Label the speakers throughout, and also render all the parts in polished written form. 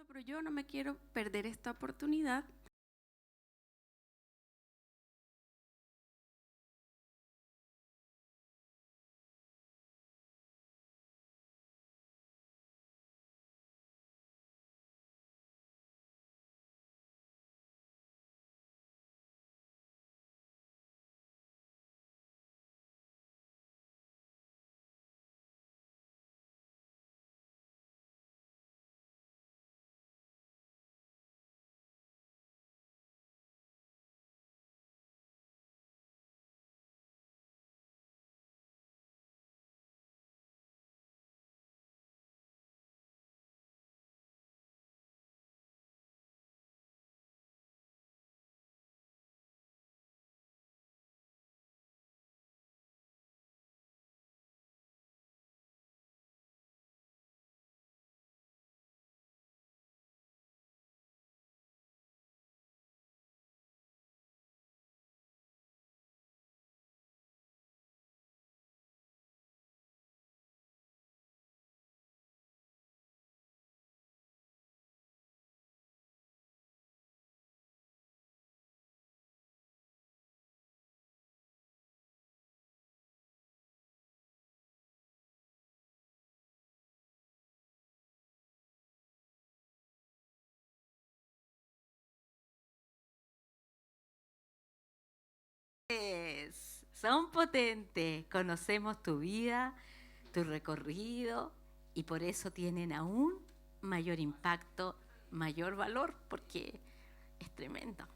Speaker 1: pero yo no me quiero perder esta oportunidad.
Speaker 2: Son potentes, conocemos tu vida, tu recorrido y por eso tienen aún mayor impacto, mayor valor, porque es tremendo.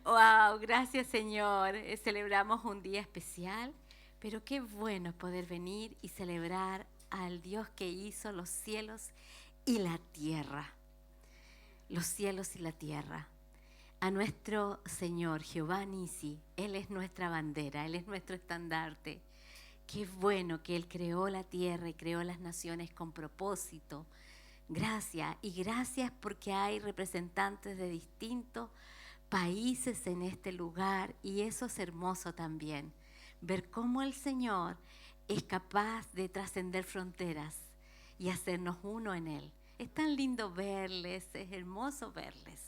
Speaker 2: Wow, gracias Señor. Celebramos un día especial, pero qué bueno es poder venir y celebrar al Dios que hizo los cielos y la tierra. Los cielos y la tierra. A nuestro Señor Jehová Nisi, Él es nuestra bandera, Él es nuestro estandarte. Qué bueno que Él creó la tierra y creó las naciones con propósito. Gracias, y gracias porque hay representantes de distintos países en este lugar, y eso es hermoso también, ver cómo el Señor es capaz de trascender fronteras y hacernos uno en Él. Es tan lindo verles, es hermoso verles.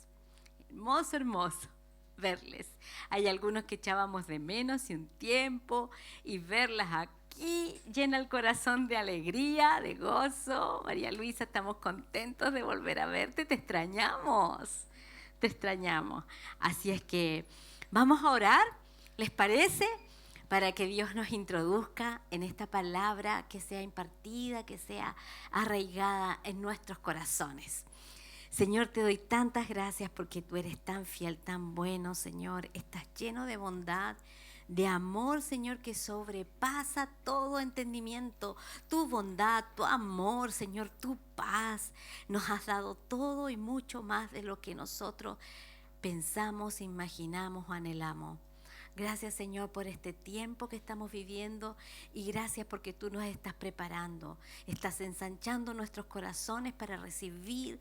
Speaker 2: Hermoso, hermoso verles. Hay algunos que echábamos de menos y un tiempo, y verlas aquí llena el corazón de alegría, de gozo. María Luisa, estamos contentos de volver a verte, te extrañamos, te extrañamos. Así es que vamos a orar, ¿les parece? Para que Dios nos introduzca en esta palabra, que sea impartida, que sea arraigada en nuestros corazones. Señor, te doy tantas gracias porque tú eres tan fiel, tan bueno, Señor. Estás lleno de bondad, de amor, Señor, que sobrepasa todo entendimiento. Tu bondad, tu amor, Señor, tu paz. Nos has dado todo y mucho más de lo que nosotros pensamos, imaginamos o anhelamos. Gracias, Señor, por este tiempo que estamos viviendo, y gracias porque tú nos estás preparando, estás ensanchando nuestros corazones para recibir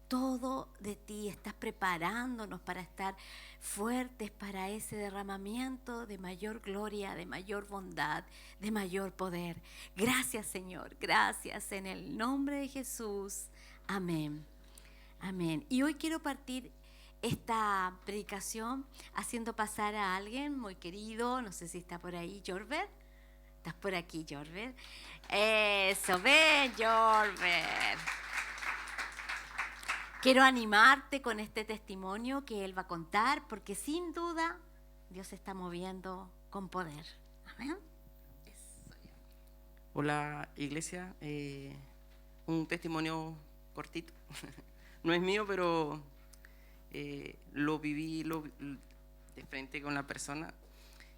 Speaker 2: todo de ti, estás preparándonos para estar fuertes para ese derramamiento de mayor gloria, de mayor bondad, de mayor poder. Gracias, Señor, gracias en el nombre de Jesús. Amén. Amén. Y hoy quiero partir esta predicación haciendo pasar a alguien muy querido, no sé si está por ahí, Jorbert. ¿Estás por aquí, Jorbert? Eso, ven, Jorbert. Quiero animarte con este testimonio que él va a contar, porque sin duda Dios se está moviendo con poder. Amén.
Speaker 3: Hola iglesia, un testimonio cortito, no es mío, pero lo viví de frente con la persona.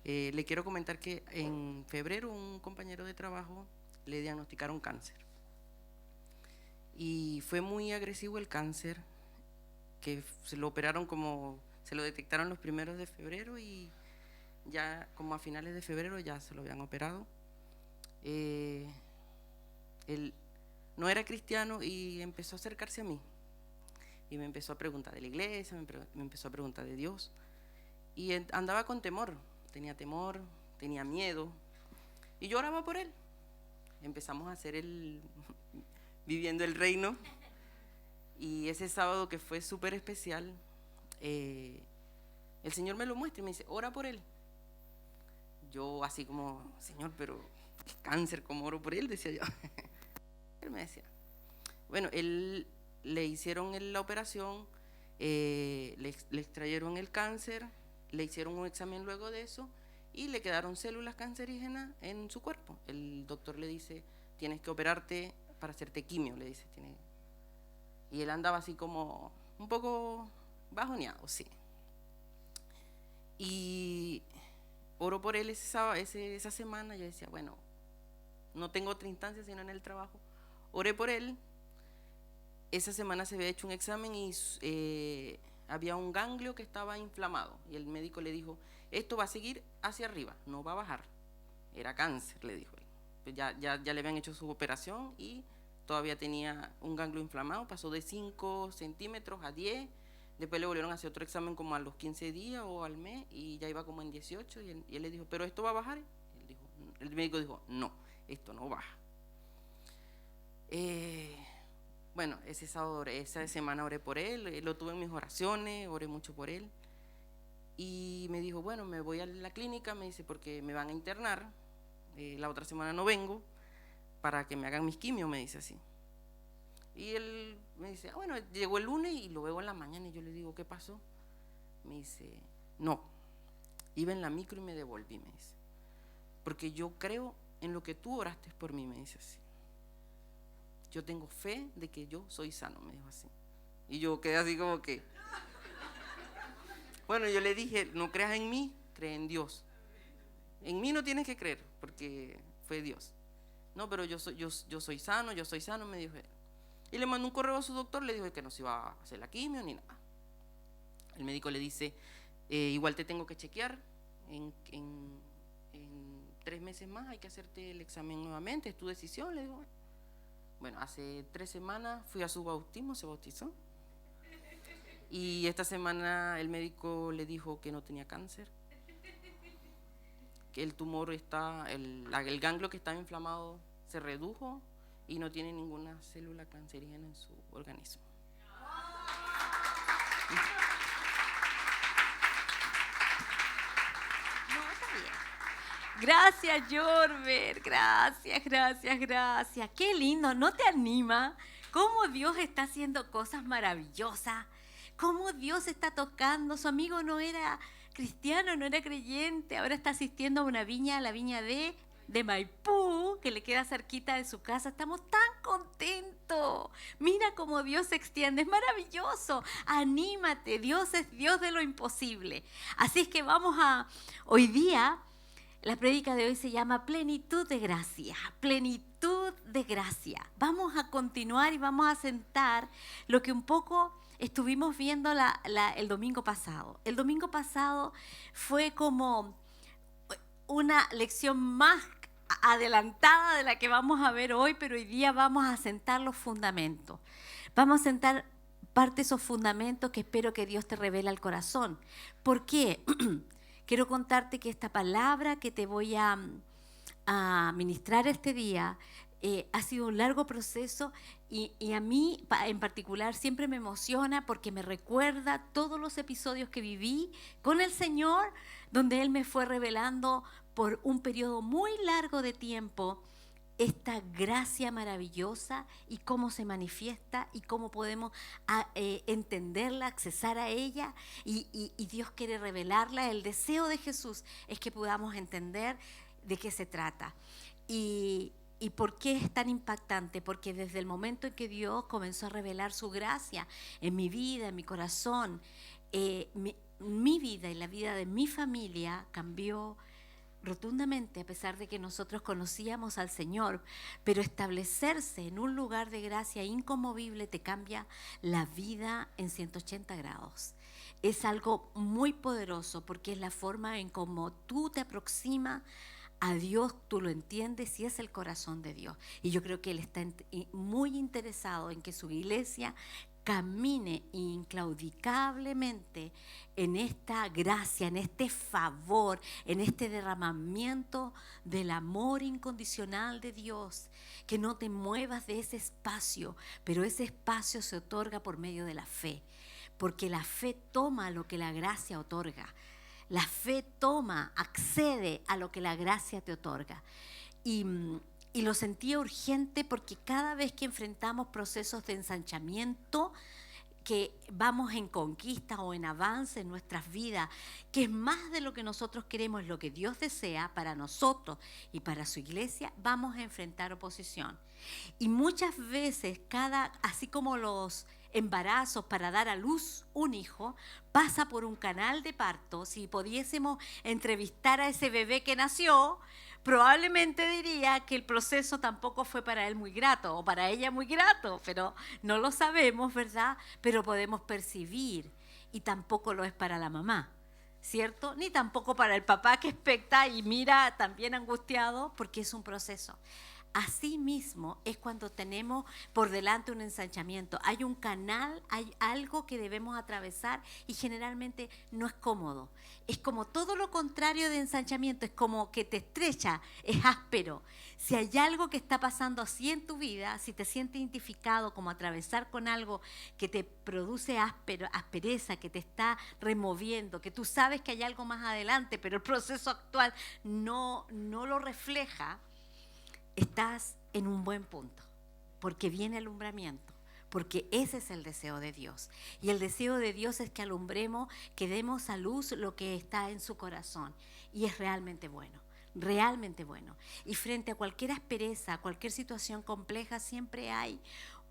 Speaker 3: Le quiero comentar que en febrero un compañero de trabajo le diagnosticaron cáncer y fue muy agresivo el cáncer, que se lo operaron se lo detectaron los primeros de febrero y ya como a finales de febrero ya se lo habían operado. Él no era cristiano y empezó a acercarse a mí y me empezó a preguntar de la iglesia, me empezó a preguntar de Dios, y andaba con temor, tenía miedo, y yo oraba por él. Empezamos a hacer viviendo el reino, Y ese sábado que fue súper especial, el Señor me lo muestra y me dice, ora por él. Yo así como, Señor, pero es cáncer, ¿cómo oro por él? Decía yo. Él me decía, bueno, él le hicieron la operación, le extrayeron el cáncer, le hicieron un examen luego de eso y le quedaron células cancerígenas en su cuerpo. El doctor le dice, tienes que operarte para hacerte quimio, le dice. Y él andaba así como un poco bajoneado, sí. Y oro por él esa semana. Yo decía, bueno, no tengo otra instancia sino en el trabajo. Oré por él. Esa semana se había hecho un examen y había un ganglio que estaba inflamado. Y el médico le dijo, esto va a seguir hacia arriba, no va a bajar. Era cáncer, le dijo él. Pues ya le habían hecho su operación y todavía tenía un ganglio inflamado. Pasó de 5 centímetros a 10. Después le volvieron a hacer otro examen como a los 15 días o al mes y ya iba como en 18 y él le dijo, ¿pero esto va a bajar? El médico dijo, no, esto no baja. Bueno, esa semana oré por él, lo tuve en mis oraciones, oré mucho por él. Y me dijo, bueno, me voy a la clínica, me dice, porque me van a internar, la otra semana no vengo, para que me hagan mis quimios, me dice así. Y él me dice, bueno, llegó el lunes y lo veo en la mañana y yo le digo, ¿qué pasó? Me dice, no, iba en la micro y me devolví, me dice, porque yo creo en lo que tú oraste por mí, me dice así. Yo tengo fe de que yo soy sano, me dijo así. Y yo quedé así como que, bueno, yo le dije, no creas en mí, cree en Dios. En mí no tienes que creer, porque fue Dios. No, pero yo soy sano, me dijo él. Y le mandó un correo a su doctor, le dijo que no se iba a hacer la quimio ni nada. El médico le dice, igual te tengo que chequear, en 3 meses más hay que hacerte el examen nuevamente, es tu decisión, le digo. Bueno, hace 3 semanas fui a su bautismo, se bautizó. Y esta semana el médico le dijo que no tenía cáncer, que el tumor el ganglio que estaba inflamado se redujo y no tiene ninguna célula cancerígena en su organismo.
Speaker 2: No, está bien. Gracias, Jorber. Gracias. Qué lindo, ¿no te anima? Cómo Dios está haciendo cosas maravillosas. Cómo Dios está tocando. Su amigo no era cristiano, no era creyente. Ahora está asistiendo a una viña, a la viña de Maipú, que le queda cerquita de su casa. Estamos tan contentos. Mira cómo Dios se extiende. Es maravilloso. Anímate. Dios es Dios de lo imposible. Así es que hoy día, la prédica de hoy se llama Plenitud de Gracia. Plenitud de Gracia. Vamos a continuar y vamos a sentar lo que un poco estuvimos viendo el domingo pasado. El domingo pasado fue como una lección más adelantada de la que vamos a ver hoy, pero hoy día vamos a sentar los fundamentos. Vamos a sentar parte de esos fundamentos que espero que Dios te revele al corazón. ¿Por qué? Quiero contarte que esta palabra que te voy a ministrar este día ha sido un largo proceso y a mí en particular siempre me emociona porque me recuerda todos los episodios que viví con el Señor, donde Él me fue revelando por un periodo muy largo de tiempo esta gracia maravillosa y cómo se manifiesta y cómo podemos entenderla, accesar a ella y Dios quiere revelarla. El deseo de Jesús es que podamos entender de qué se trata. ¿Y por qué es tan impactante? Porque desde el momento en que Dios comenzó a revelar su gracia en mi vida, en mi corazón, mi vida y la vida de mi familia cambió rotundamente, a pesar de que nosotros conocíamos al Señor, pero establecerse en un lugar de gracia inconmovible te cambia la vida en 180 grados. Es algo muy poderoso porque es la forma en cómo tú te aproximas a Dios, tú lo entiendes y es el corazón de Dios. Y yo creo que Él está muy interesado en que su iglesia camine inclaudicablemente en esta gracia, en este favor, en este derramamiento del amor incondicional de Dios, que no te muevas de ese espacio, pero ese espacio se otorga por medio de la fe, porque la fe toma lo que la gracia otorga. La fe toma, accede a lo que la gracia te otorga. Y lo sentía urgente porque cada vez que enfrentamos procesos de ensanchamiento, que vamos en conquista o en avance en nuestras vidas, que es más de lo que nosotros queremos, lo que Dios desea para nosotros y para su iglesia, vamos a enfrentar oposición. Y muchas veces, así como los embarazos para dar a luz un hijo, pasa por un canal de parto. Si pudiésemos entrevistar a ese bebé que nació, probablemente diría que el proceso tampoco fue para él muy grato o para ella muy grato, pero no lo sabemos, ¿verdad? Pero podemos percibir, y tampoco lo es para la mamá, ¿cierto? Ni tampoco para el papá que expecta y mira también angustiado porque es un proceso. Así mismo es cuando tenemos por delante un ensanchamiento. Hay un canal, hay algo que debemos atravesar y generalmente no es cómodo. Es como todo lo contrario de ensanchamiento, es como que te estrecha, es áspero. Si hay algo que está pasando así en tu vida, si te sientes identificado como atravesar con algo que te produce aspereza, que te está removiendo, que tú sabes que hay algo más adelante, pero el proceso actual no lo refleja, estás en un buen punto, porque viene alumbramiento, porque ese es el deseo de Dios. Y el deseo de Dios es que alumbremos, que demos a luz lo que está en su corazón. Y es realmente bueno, realmente bueno. Y frente a cualquier aspereza, a cualquier situación compleja, siempre hay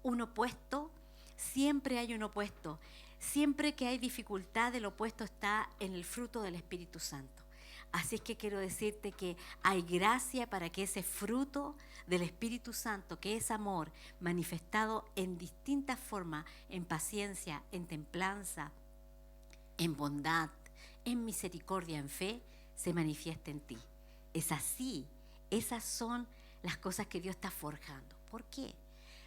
Speaker 2: un opuesto, siempre hay un opuesto. Siempre que hay dificultad, el opuesto está en el fruto del Espíritu Santo. Así es que quiero decirte que hay gracia para que ese fruto del Espíritu Santo, que es amor, manifestado en distintas formas, en paciencia, en templanza, en bondad, en misericordia, en fe, se manifieste en ti. Es así, esas son las cosas que Dios está forjando. ¿Por qué?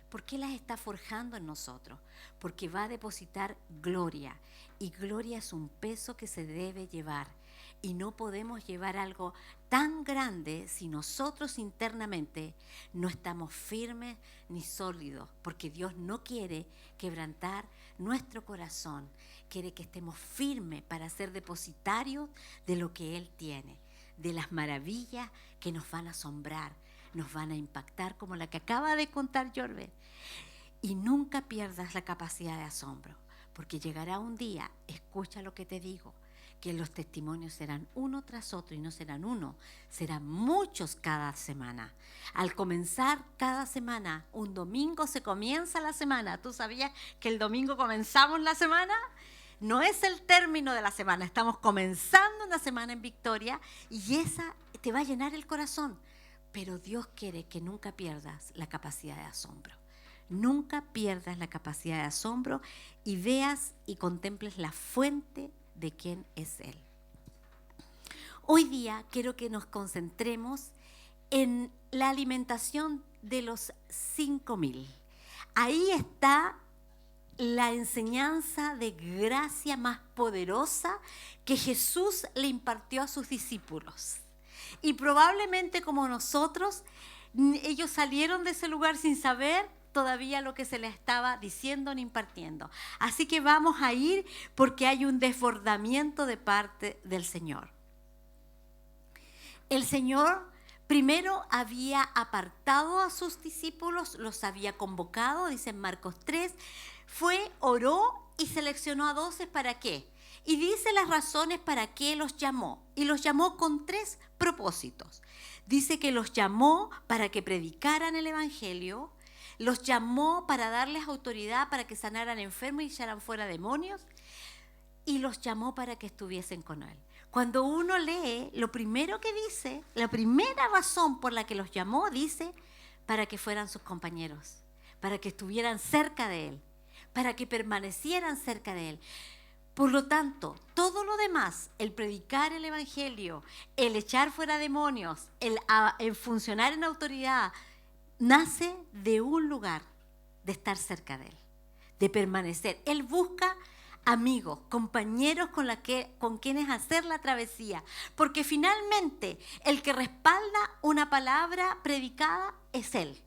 Speaker 2: ¿Por qué las está forjando en nosotros? Porque va a depositar gloria, y gloria es un peso que se debe llevar. Y no podemos llevar algo tan grande si nosotros internamente no estamos firmes ni sólidos, porque Dios no quiere quebrantar nuestro corazón, quiere que estemos firmes para ser depositarios de lo que Él tiene, de las maravillas que nos van a asombrar, nos van a impactar, como la que acaba de contar Jorbe. Y nunca pierdas la capacidad de asombro, porque llegará un día, escucha lo que te digo, que los testimonios serán uno tras otro, y no serán uno, serán muchos cada semana. Al comenzar cada semana, un domingo se comienza la semana. ¿Tú sabías que el domingo comenzamos la semana? No es el término de la semana, estamos comenzando una semana en victoria, y esa te va a llenar el corazón. Pero Dios quiere que nunca pierdas la capacidad de asombro. Nunca pierdas la capacidad de asombro y veas y contemples la fuente de quién es Él. Hoy día quiero que nos concentremos en la alimentación de los 5.000. Ahí está la enseñanza de gracia más poderosa que Jesús le impartió a sus discípulos. Y probablemente como nosotros, ellos salieron de ese lugar sin saber todavía lo que se les estaba diciendo ni impartiendo. Así que vamos a ir porque hay un desbordamiento de parte del Señor. El Señor primero había apartado a sus discípulos, los había convocado, dice en Marcos 3, fue, oró y seleccionó a 12, ¿para qué? Y dice las razones para qué los llamó. Y los llamó con 3 propósitos. Dice que los llamó para que predicaran el Evangelio, los llamó para darles autoridad para que sanaran enfermos y echaran fuera demonios, y los llamó para que estuviesen con Él. Cuando uno lee, lo primero que dice, la primera razón por la que los llamó, dice, para que fueran sus compañeros, para que estuvieran cerca de Él, para que permanecieran cerca de Él. Por lo tanto, todo lo demás, el predicar el Evangelio, el echar fuera demonios, el funcionar en autoridad, nace de un lugar, de estar cerca de Él, de permanecer. Él busca amigos, compañeros con quienes hacer la travesía, porque finalmente el que respalda una palabra predicada es Él.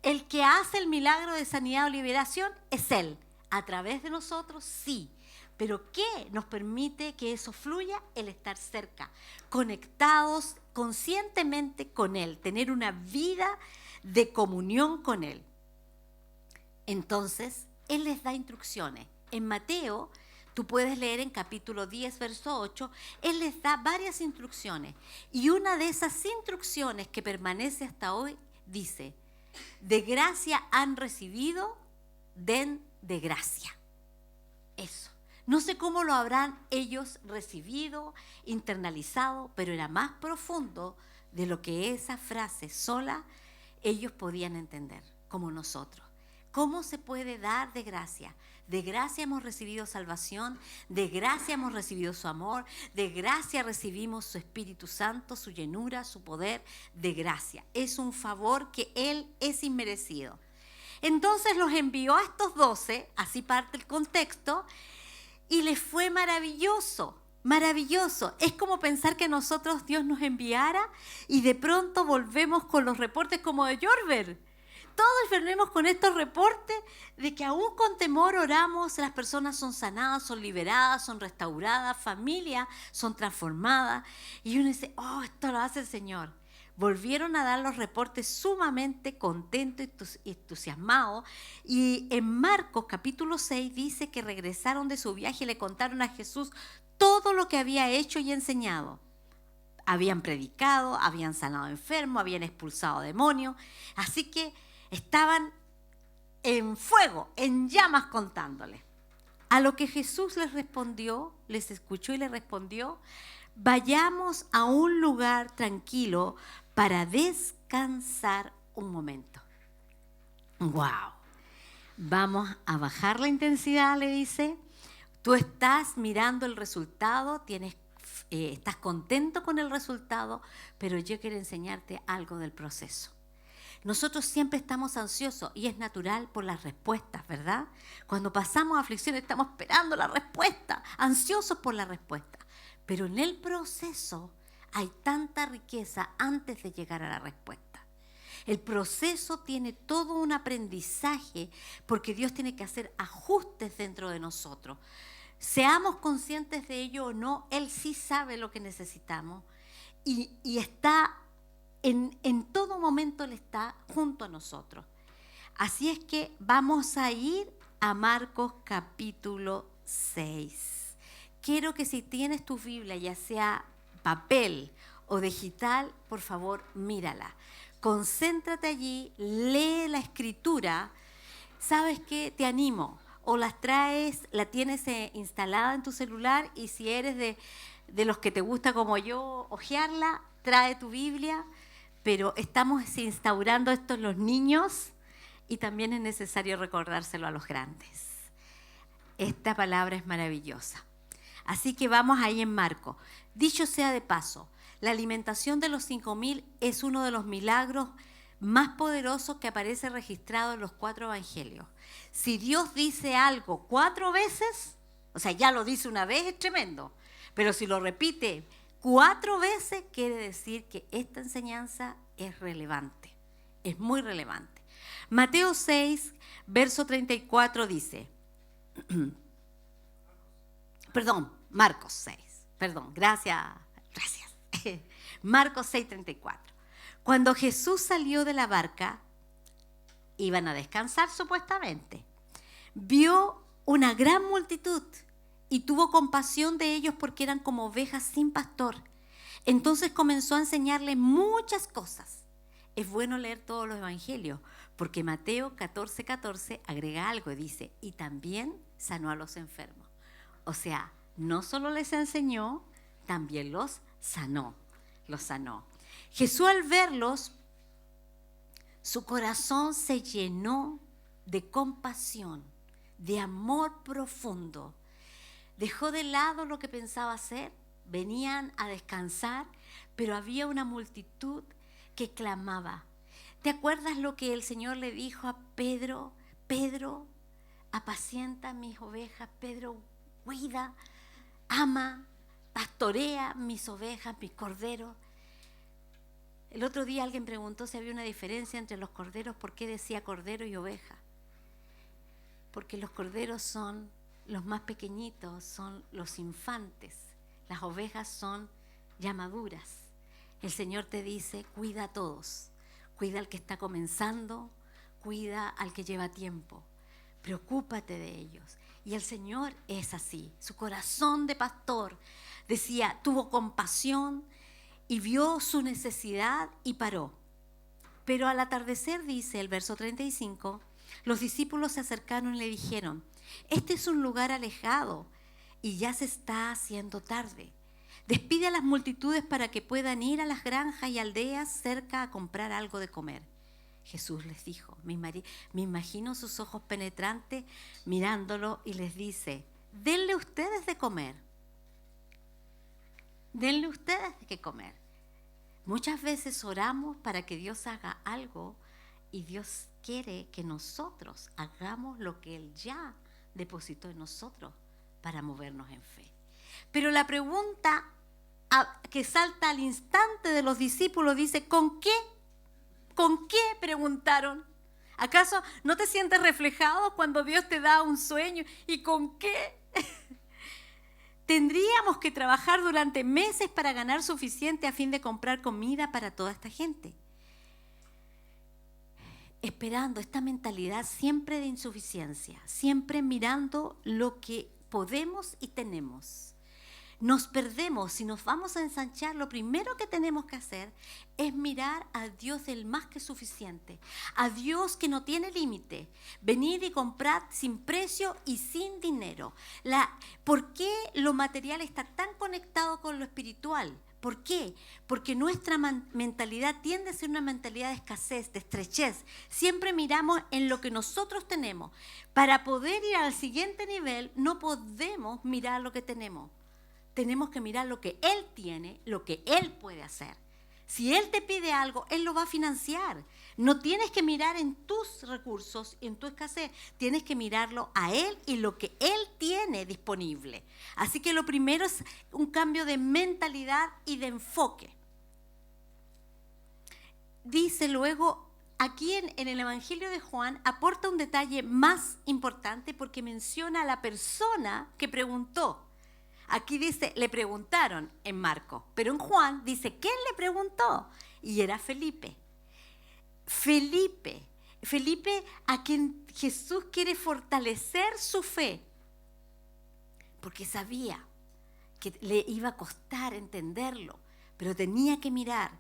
Speaker 2: El que hace el milagro de sanidad o liberación es Él. A través de nosotros, sí. Pero ¿qué nos permite que eso fluya? El estar cerca, conectados conscientemente con Él, tener una vida de comunión con Él. Entonces, Él les da instrucciones. En Mateo, tú puedes leer en capítulo 10, verso 8, Él les da varias instrucciones. Y una de esas instrucciones que permanece hasta hoy dice: de gracia han recibido, den de gracia. Eso. No sé cómo lo habrán ellos recibido, internalizado, pero era más profundo de lo que esa frase sola ellos podían entender, como nosotros. ¿Cómo se puede dar de gracia? De gracia hemos recibido salvación, de gracia hemos recibido su amor, de gracia recibimos su Espíritu Santo, su llenura, su poder, de gracia. Es un favor que Él es inmerecido. Entonces los envió a estos 12, así parte el contexto, y les fue maravilloso, maravilloso. Es como pensar que nosotros Dios nos enviara y de pronto volvemos con los reportes como de Jorber. Todos volvemos con estos reportes de que aún con temor oramos, las personas son sanadas, son liberadas, son restauradas, familias son transformadas. Y uno dice, oh, esto lo hace el Señor. Volvieron a dar los reportes sumamente contentos y entusiasmados. Y en Marcos capítulo 6 dice que regresaron de su viaje y le contaron a Jesús todo lo que había hecho y enseñado. Habían predicado, habían sanado enfermos, habían expulsado demonios. Así que estaban en fuego, en llamas contándole. A lo que Jesús les respondió, les escuchó y les respondió: vayamos a un lugar tranquilo para descansar un momento. ¡Wow! Vamos a bajar la intensidad, le dice. Tú estás mirando el resultado, estás contento con el resultado, pero yo quiero enseñarte algo del proceso. Nosotros siempre estamos ansiosos y es natural por las respuestas, ¿verdad? Cuando pasamos aflicción estamos esperando la respuesta, ansiosos por la respuesta. Pero en el proceso hay tanta riqueza antes de llegar a la respuesta. El proceso tiene todo un aprendizaje porque Dios tiene que hacer ajustes dentro de nosotros. Seamos conscientes de ello o no, Él sí sabe lo que necesitamos y está en todo momento, Él está junto a nosotros. Así es que vamos a ir a Marcos capítulo 6. Quiero que si tienes tu Biblia, ya sea papel o digital, por favor, mírala. Concéntrate allí, lee la escritura. ¿Sabes qué? Te animo. O la tienes instalada en tu celular y si eres de los que te gusta como yo hojearla, trae tu Biblia. Pero estamos instaurando esto en los niños y también es necesario recordárselo a los grandes. Esta palabra es maravillosa. Así que vamos ahí en Marcos. Dicho sea de paso, la alimentación de los 5,000 es uno de los milagros más poderosos que aparece registrado en los 4 evangelios. Si Dios dice algo 4 veces, o sea, ya lo dice una vez, es tremendo. Pero si lo repite 4 veces, quiere decir que esta enseñanza es relevante, es muy relevante. Mateo 6, verso 34 dice, Marcos 6, gracias. Marcos 6, 34. Cuando Jesús salió de la barca, iban a descansar supuestamente, vio una gran multitud y tuvo compasión de ellos porque eran como ovejas sin pastor. Entonces comenzó a enseñarles muchas cosas. Es bueno leer todos los evangelios, porque Mateo 14:14 agrega algo y dice, y también sanó a los enfermos. O sea, no solo les enseñó, también los sanó. Jesús al verlos, su corazón se llenó de compasión, de amor profundo. Dejó de lado lo que pensaba hacer, venían a descansar, pero había una multitud que clamaba. ¿Te acuerdas lo que el Señor le dijo a Pedro? Pedro, apacienta mis ovejas. Pedro cuida, ama, pastorea mis ovejas, mis corderos. El otro día alguien preguntó si había una diferencia entre los corderos, ¿por qué decía cordero y oveja? Porque los corderos son los más pequeñitos, son los infantes. Las ovejas son ya maduras. El Señor te dice, cuida a todos. Cuida al que está comenzando, cuida al que lleva tiempo. Preocúpate de ellos. Y el Señor es así. Su corazón de pastor, decía, tuvo compasión y vio su necesidad y paró. Pero al atardecer, dice el verso 35, los discípulos se acercaron y le dijeron, este es un lugar alejado y ya se está haciendo tarde. Despide a las multitudes para que puedan ir a las granjas y aldeas cerca a comprar algo de comer. Jesús les dijo, me imagino sus ojos penetrantes mirándolo y les dice, denle ustedes de comer. Denle ustedes de comer. Muchas veces oramos para que Dios haga algo y Dios quiere que nosotros hagamos lo que Él ya depositó en nosotros para movernos en fe. Pero la pregunta que salta al instante de los discípulos dice, ¿con qué? ¿Con qué? Preguntaron. ¿Acaso no te sientes reflejado cuando Dios te da un sueño? ¿Y con qué? Tendríamos que trabajar durante meses para ganar suficiente a fin de comprar comida para toda esta gente. Esperando esta mentalidad siempre de insuficiencia, siempre mirando lo que podemos y tenemos. Nos perdemos, si nos vamos a ensanchar, lo primero que tenemos que hacer es mirar a Dios del más que suficiente, a Dios que no tiene límite, venir y comprar sin precio y sin dinero. ¿Por qué lo material está tan conectado con lo espiritual? ¿Por qué? Porque nuestra mentalidad tiende a ser una mentalidad de escasez, de estrechez. Siempre miramos en lo que nosotros tenemos. Para poder ir al siguiente nivel, no podemos mirar lo que tenemos. Tenemos que mirar lo que Él tiene, lo que Él puede hacer. Si Él te pide algo, Él lo va a financiar. No tienes que mirar en tus recursos, en tu escasez. Tienes que mirarlo a Él y lo que Él tiene disponible. Así que lo primero es un cambio de mentalidad y de enfoque. Dice luego, aquí en el Evangelio de Juan, aporta un detalle más importante porque menciona a la persona que preguntó. Aquí dice, le preguntaron en Marcos, pero en Juan dice, ¿quién le preguntó? Y era Felipe. Felipe a quien Jesús quiere fortalecer su fe, porque sabía que le iba a costar entenderlo, pero tenía que mirar.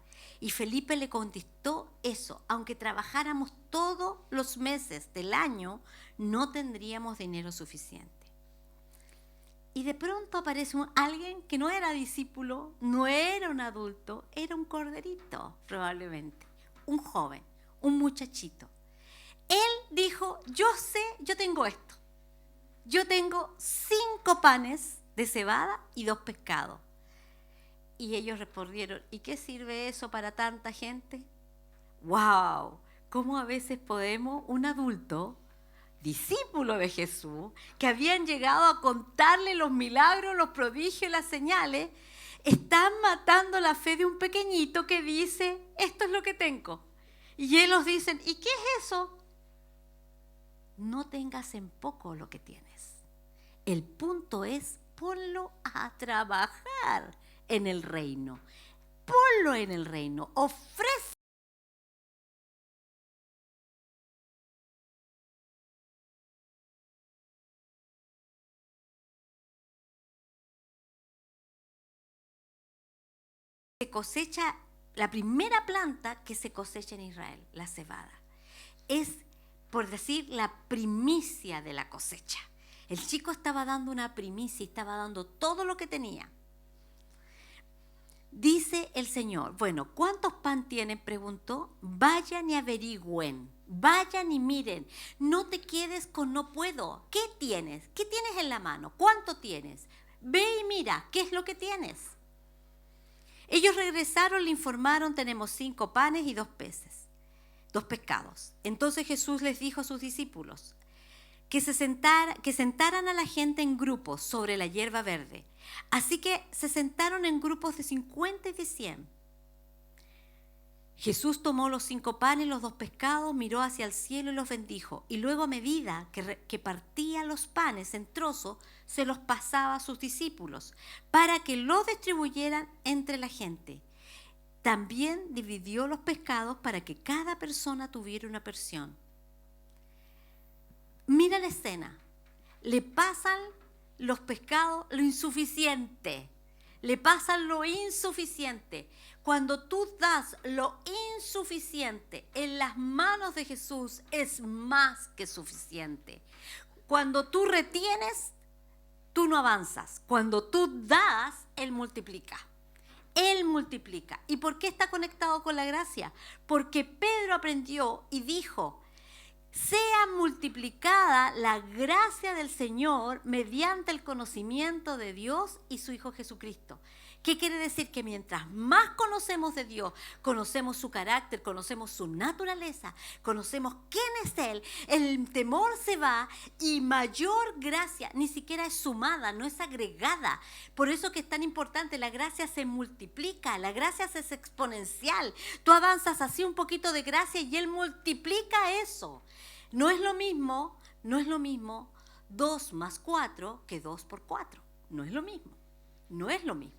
Speaker 2: Y Felipe le contestó eso, aunque trabajáramos todos los meses del año, no tendríamos dinero suficiente. Y de pronto aparece alguien que no era discípulo, no era un adulto, era un corderito probablemente, un joven, un muchachito. Él dijo, yo tengo esto. Yo tengo 5 panes de cebada y 2 pescados. Y ellos respondieron, ¿y qué sirve eso para tanta gente? ¡Wow! ¿Cómo a veces podemos, un adulto, discípulo de Jesús, que habían llegado a contarle los milagros, los prodigios, las señales, están matando la fe de un pequeñito que dice, esto es lo que tengo? Y ellos dicen, ¿y qué es eso? No tengas en poco lo que tienes. El punto es, ponlo a trabajar en el reino. Ponlo en el reino. Ofrece. Se cosecha, la primera planta que se cosecha en Israel, la cebada. Es, por decir, la primicia de la cosecha. El chico estaba dando una primicia, estaba dando todo lo que tenía. Dice el Señor, bueno, ¿cuántos pan tienen? Preguntó. Vayan y averigüen, vayan y miren. No te quedes con no puedo. ¿Qué tienes? ¿Qué tienes en la mano? ¿Cuánto tienes? Ve y mira, ¿qué es lo que tienes? Ellos regresaron, le informaron, tenemos 5 panes y 2 peces, 2 pescados. Entonces Jesús les dijo a sus discípulos, que sentaran a la gente en grupos sobre la hierba verde. Así que se sentaron en grupos de 50 y de 100. Jesús tomó los 5 panes y los 2 pescados, miró hacia el cielo y los bendijo. Y luego, a medida que partía los panes en trozos, se los pasaba a sus discípulos para que los distribuyeran entre la gente. También dividió los pescados para que cada persona tuviera una porción. Mira la escena. Le pasan los pescados lo insuficiente. Le pasan lo insuficiente. Cuando tú das lo insuficiente en las manos de Jesús, es más que suficiente. Cuando tú retienes, tú no avanzas. Cuando tú das, Él multiplica. Él multiplica. ¿Y por qué está conectado con la gracia? Porque Pedro aprendió y dijo: sea multiplicada la gracia del Señor mediante el conocimiento de Dios y su Hijo Jesucristo. ¿Qué quiere decir? Que mientras más conocemos de Dios, conocemos su carácter, conocemos su naturaleza, conocemos quién es Él, el temor se va y mayor gracia, ni siquiera es sumada, no es agregada. Por eso que es tan importante, la gracia se multiplica, la gracia es exponencial. Tú avanzas así un poquito de gracia y Él multiplica eso. No es lo mismo 2 más 4 que 2 por 4. No es lo mismo.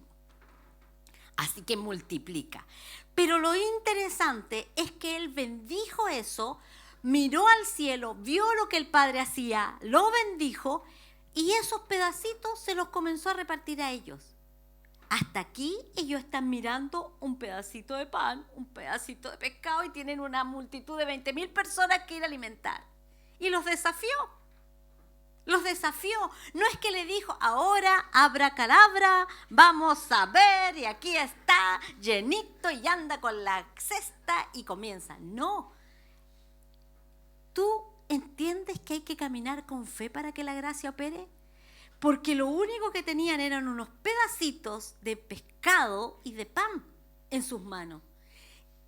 Speaker 2: Así que multiplica. Pero lo interesante es que Él bendijo eso, miró al cielo, vio lo que el Padre hacía, lo bendijo y esos pedacitos se los comenzó a repartir a ellos. Hasta aquí ellos están mirando un pedacito de pan, un pedacito de pescado y tienen una multitud de 20.000 personas que ir a alimentar. Y los desafió. No es que le dijo, ahora abracadabra, vamos a ver y aquí está llenito y anda con la cesta y comienza. No. ¿Tú entiendes que hay que caminar con fe para que la gracia opere? Porque lo único que tenían eran unos pedacitos de pescado y de pan en sus manos.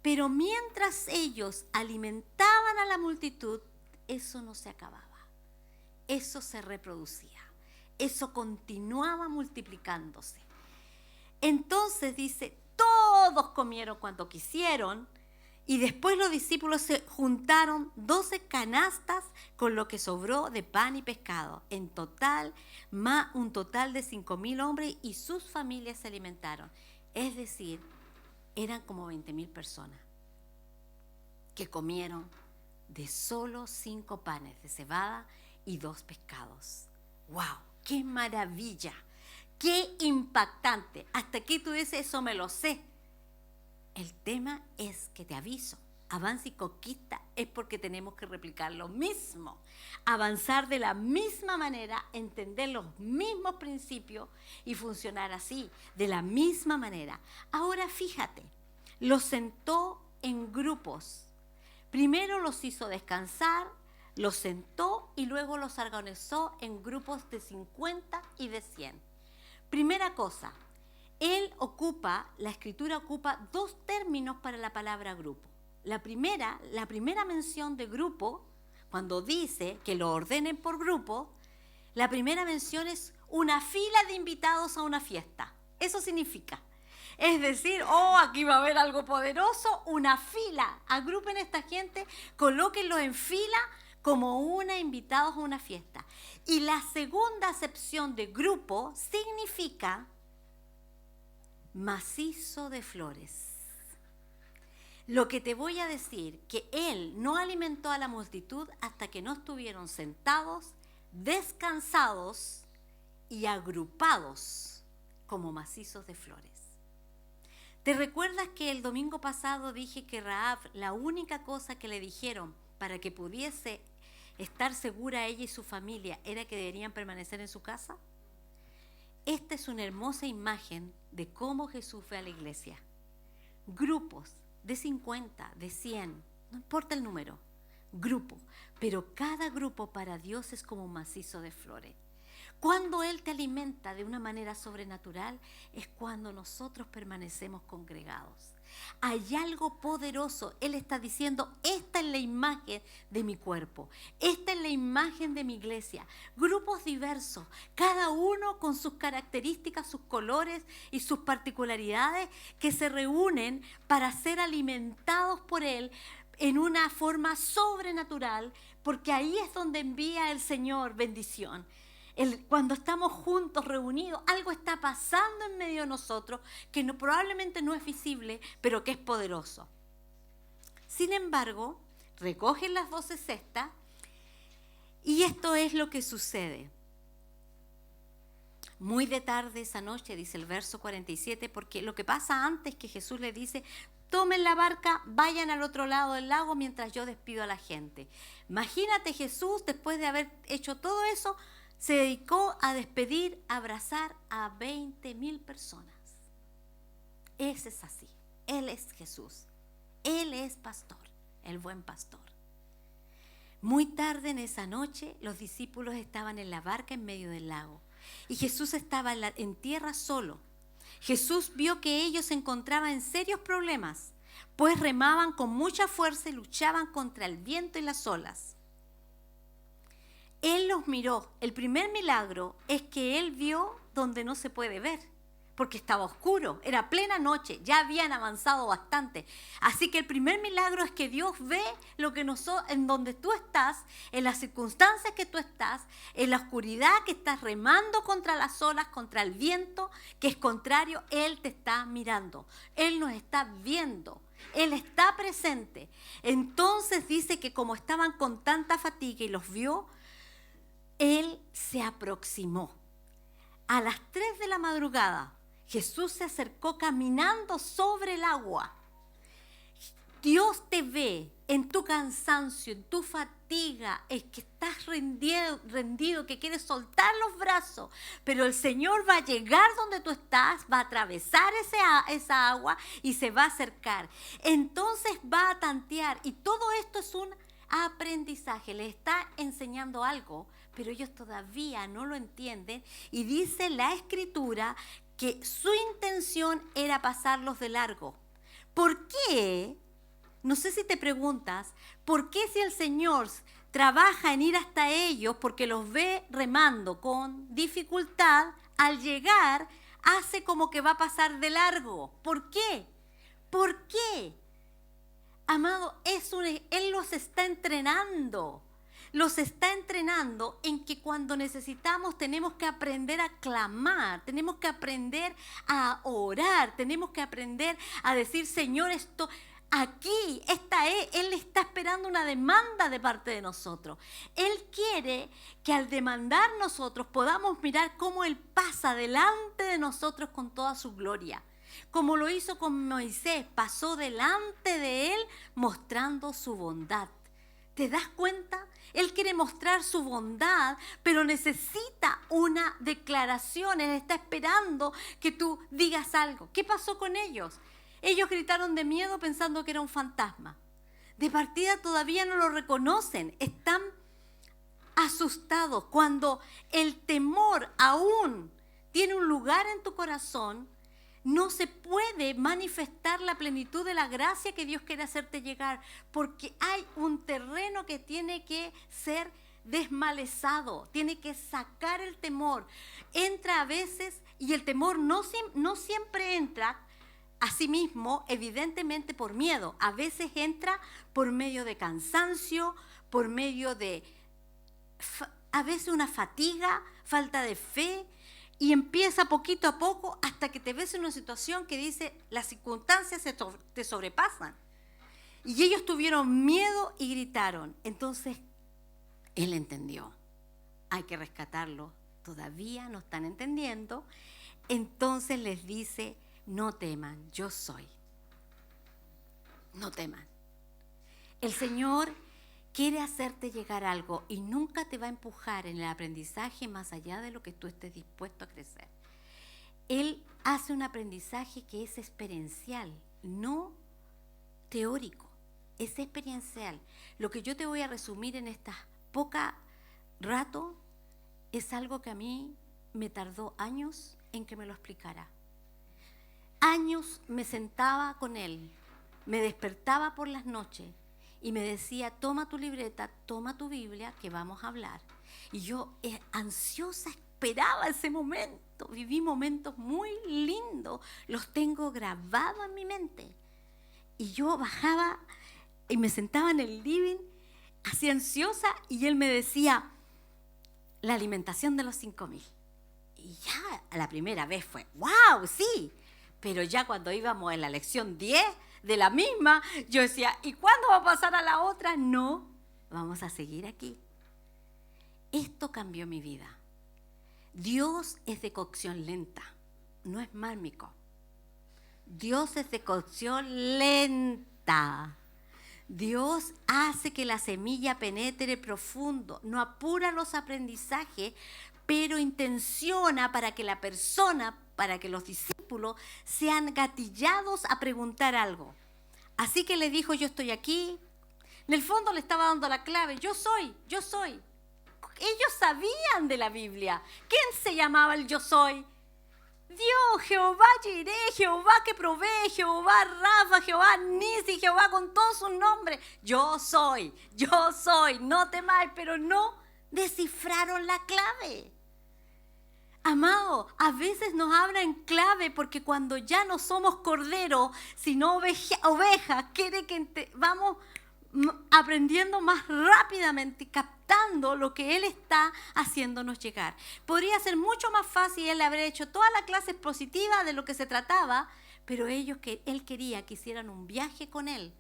Speaker 2: Pero mientras ellos alimentaban a la multitud, eso no se acababa. Eso se reproducía. Eso continuaba multiplicándose. Entonces dice, todos comieron cuanto quisieron. Y después los discípulos se juntaron 12 canastas con lo que sobró de pan y pescado. En total, un total de 5.000 hombres y sus familias se alimentaron. Es decir, eran como 20.000 personas que comieron de solo 5 panes de cebada y 2 pescados. ¡Wow! ¡Qué maravilla! ¡Qué impactante! Hasta aquí tú dices, eso me lo sé. El tema es que te aviso, avanza y conquista es porque tenemos que replicar lo mismo, avanzar de la misma manera, entender los mismos principios y funcionar así, de la misma manera. Ahora fíjate, los sentó en grupos. Primero los hizo descansar, los sentó y luego los organizó en grupos de 50 y de 100. Primera cosa, la escritura ocupa 2 términos para la palabra grupo. La primera mención de grupo, cuando dice que lo ordenen por grupo, la primera mención es una fila de invitados a una fiesta. Eso significa. Es decir, aquí va a haber algo poderoso, una fila. Agrupen a esta gente, colóquenlos en fila como invitados a una fiesta. Y la segunda acepción de grupo significa macizo de flores. Lo que te voy a decir, que Él no alimentó a la multitud hasta que no estuvieron sentados, descansados y agrupados como macizos de flores. ¿Te recuerdas que el domingo pasado dije que Rahab, la única cosa que le dijeron para que pudiese estar segura ella y su familia era que deberían permanecer en su casa? Esta es una hermosa imagen de cómo Jesús fue a la iglesia. Grupos de 50, de 100, no importa el número, grupo. Pero cada grupo para Dios es como un macizo de flores. Cuando Él te alimenta de una manera sobrenatural es cuando nosotros permanecemos congregados. Hay algo poderoso. Él está diciendo, esta es la imagen de mi cuerpo. Esta es la imagen de mi iglesia. Grupos diversos, cada uno con sus características, sus colores y sus particularidades que se reúnen para ser alimentados por Él en una forma sobrenatural, porque ahí es donde envía el Señor bendición. Cuando estamos juntos, reunidos, algo está pasando en medio de nosotros que probablemente no es visible, pero que es poderoso. Sin embargo, recogen las 12 cestas y esto es lo que sucede. Muy de tarde esa noche, dice el verso 47, porque lo que pasa antes que Jesús le dice, tomen la barca, vayan al otro lado del lago mientras yo despido a la gente. Imagínate Jesús, después de haber hecho todo eso, se dedicó a despedir, a abrazar a 20,000 personas. Ese es así. Él es Jesús. Él es pastor, el buen pastor. Muy tarde en esa noche, los discípulos estaban en la barca en medio del lago. Y Jesús estaba en tierra solo. Jesús vio que ellos se encontraban en serios problemas, pues remaban con mucha fuerza y luchaban contra el viento y las olas. Él los miró. El primer milagro es que Él vio donde no se puede ver, porque estaba oscuro, era plena noche, ya habían avanzado bastante. Así que el primer milagro es que Dios ve lo que en donde tú estás, en las circunstancias que tú estás, en la oscuridad que estás remando contra las olas, contra el viento, que es contrario, Él te está mirando, Él nos está viendo. Él está presente. Entonces dice que como estaban con tanta fatiga y los vio, Él se aproximó. A las 3 de la madrugada, Jesús se acercó caminando sobre el agua. Dios te ve en tu cansancio, en tu fatiga, es que estás rendido, que quieres soltar los brazos, pero el Señor va a llegar donde tú estás, va a atravesar esa agua y se va a acercar. Entonces va a tantear y todo esto es un aprendizaje, le está enseñando algo, pero ellos todavía no lo entienden y dice la Escritura que su intención era pasarlos de largo. ¿Por qué? No sé si te preguntas, ¿por qué si el Señor trabaja en ir hasta ellos porque los ve remando con dificultad, al llegar hace como que va a pasar de largo? ¿Por qué? ¿Por qué? Amado, Él los está entrenando. Los está entrenando en que cuando necesitamos tenemos que aprender a clamar, tenemos que aprender a orar, tenemos que aprender a decir, Señor, esto aquí Él está esperando una demanda de parte de nosotros. Él quiere que al demandar nosotros podamos mirar cómo Él pasa delante de nosotros con toda su gloria. Como lo hizo con Moisés, pasó delante de Él mostrando su bondad. ¿Te das cuenta? Él quiere mostrar su bondad, pero necesita una declaración. Él está esperando que tú digas algo. ¿Qué pasó con ellos? Ellos gritaron de miedo pensando que era un fantasma. De partida todavía no lo reconocen. Están asustados. Cuando el temor aún tiene un lugar en tu corazón, no se puede manifestar la plenitud de la gracia que Dios quiere hacerte llegar, porque hay un terreno que tiene que ser desmalezado, tiene que sacar el temor. Entra a veces, y el temor no siempre entra a sí mismo, evidentemente por miedo. A veces entra por medio de cansancio, por medio de, a veces una fatiga, falta de fe, y empieza poquito a poco hasta que te ves en una situación que dice, las circunstancias te sobrepasan. Y ellos tuvieron miedo y gritaron. Entonces, Él entendió. Hay que rescatarlo. Todavía no están entendiendo. Entonces les dice, no teman, yo soy. No teman. El Señor quiere hacerte llegar algo y nunca te va a empujar en el aprendizaje más allá de lo que tú estés dispuesto a crecer. Él hace un aprendizaje que es experiencial, no teórico, es experiencial. Lo que yo te voy a resumir en esta poca rato es algo que a mí me tardó años en que me lo explicara. años me sentaba con él, me despertaba por las noches y me decía, toma tu libreta, toma tu Biblia, que vamos a hablar. Y yo, ansiosa, esperaba ese momento. Viví momentos muy lindos, los tengo grabados en mi mente. Y yo bajaba y me sentaba en el living, así ansiosa, y él me decía, la alimentación de los 5.000. Y ya la primera vez fue, wow, sí. Pero ya cuando íbamos en la lección 10 de la misma, yo decía, ¿y cuándo va a pasar a la otra? No, vamos a seguir aquí. Esto cambió mi vida. Dios es de cocción lenta, no es mármico. Dios es de cocción lenta. Dios hace que la semilla penetre profundo, no apura los aprendizajes, pero intenciona para que la persona, para que los discípulos sean gatillados a preguntar algo. Así que le dijo, yo estoy aquí. En el fondo le estaba dando la clave, yo soy, yo soy. Ellos sabían de la Biblia. ¿Quién se llamaba el yo soy? Dios, Jehová Jireh, Jehová que provee, Jehová Rafa, Jehová Nisi, Jehová con todos sus nombres. Yo soy, no temáis, pero no descifraron la clave. Amado, a veces nos habla en clave porque cuando ya no somos corderos, sino ovejas, quiere que vamos aprendiendo más rápidamente, captando lo que Él está haciéndonos llegar. Podría ser mucho más fácil Él haber hecho toda la clase expositiva de lo que se trataba, pero Él quería que hicieran un viaje con Él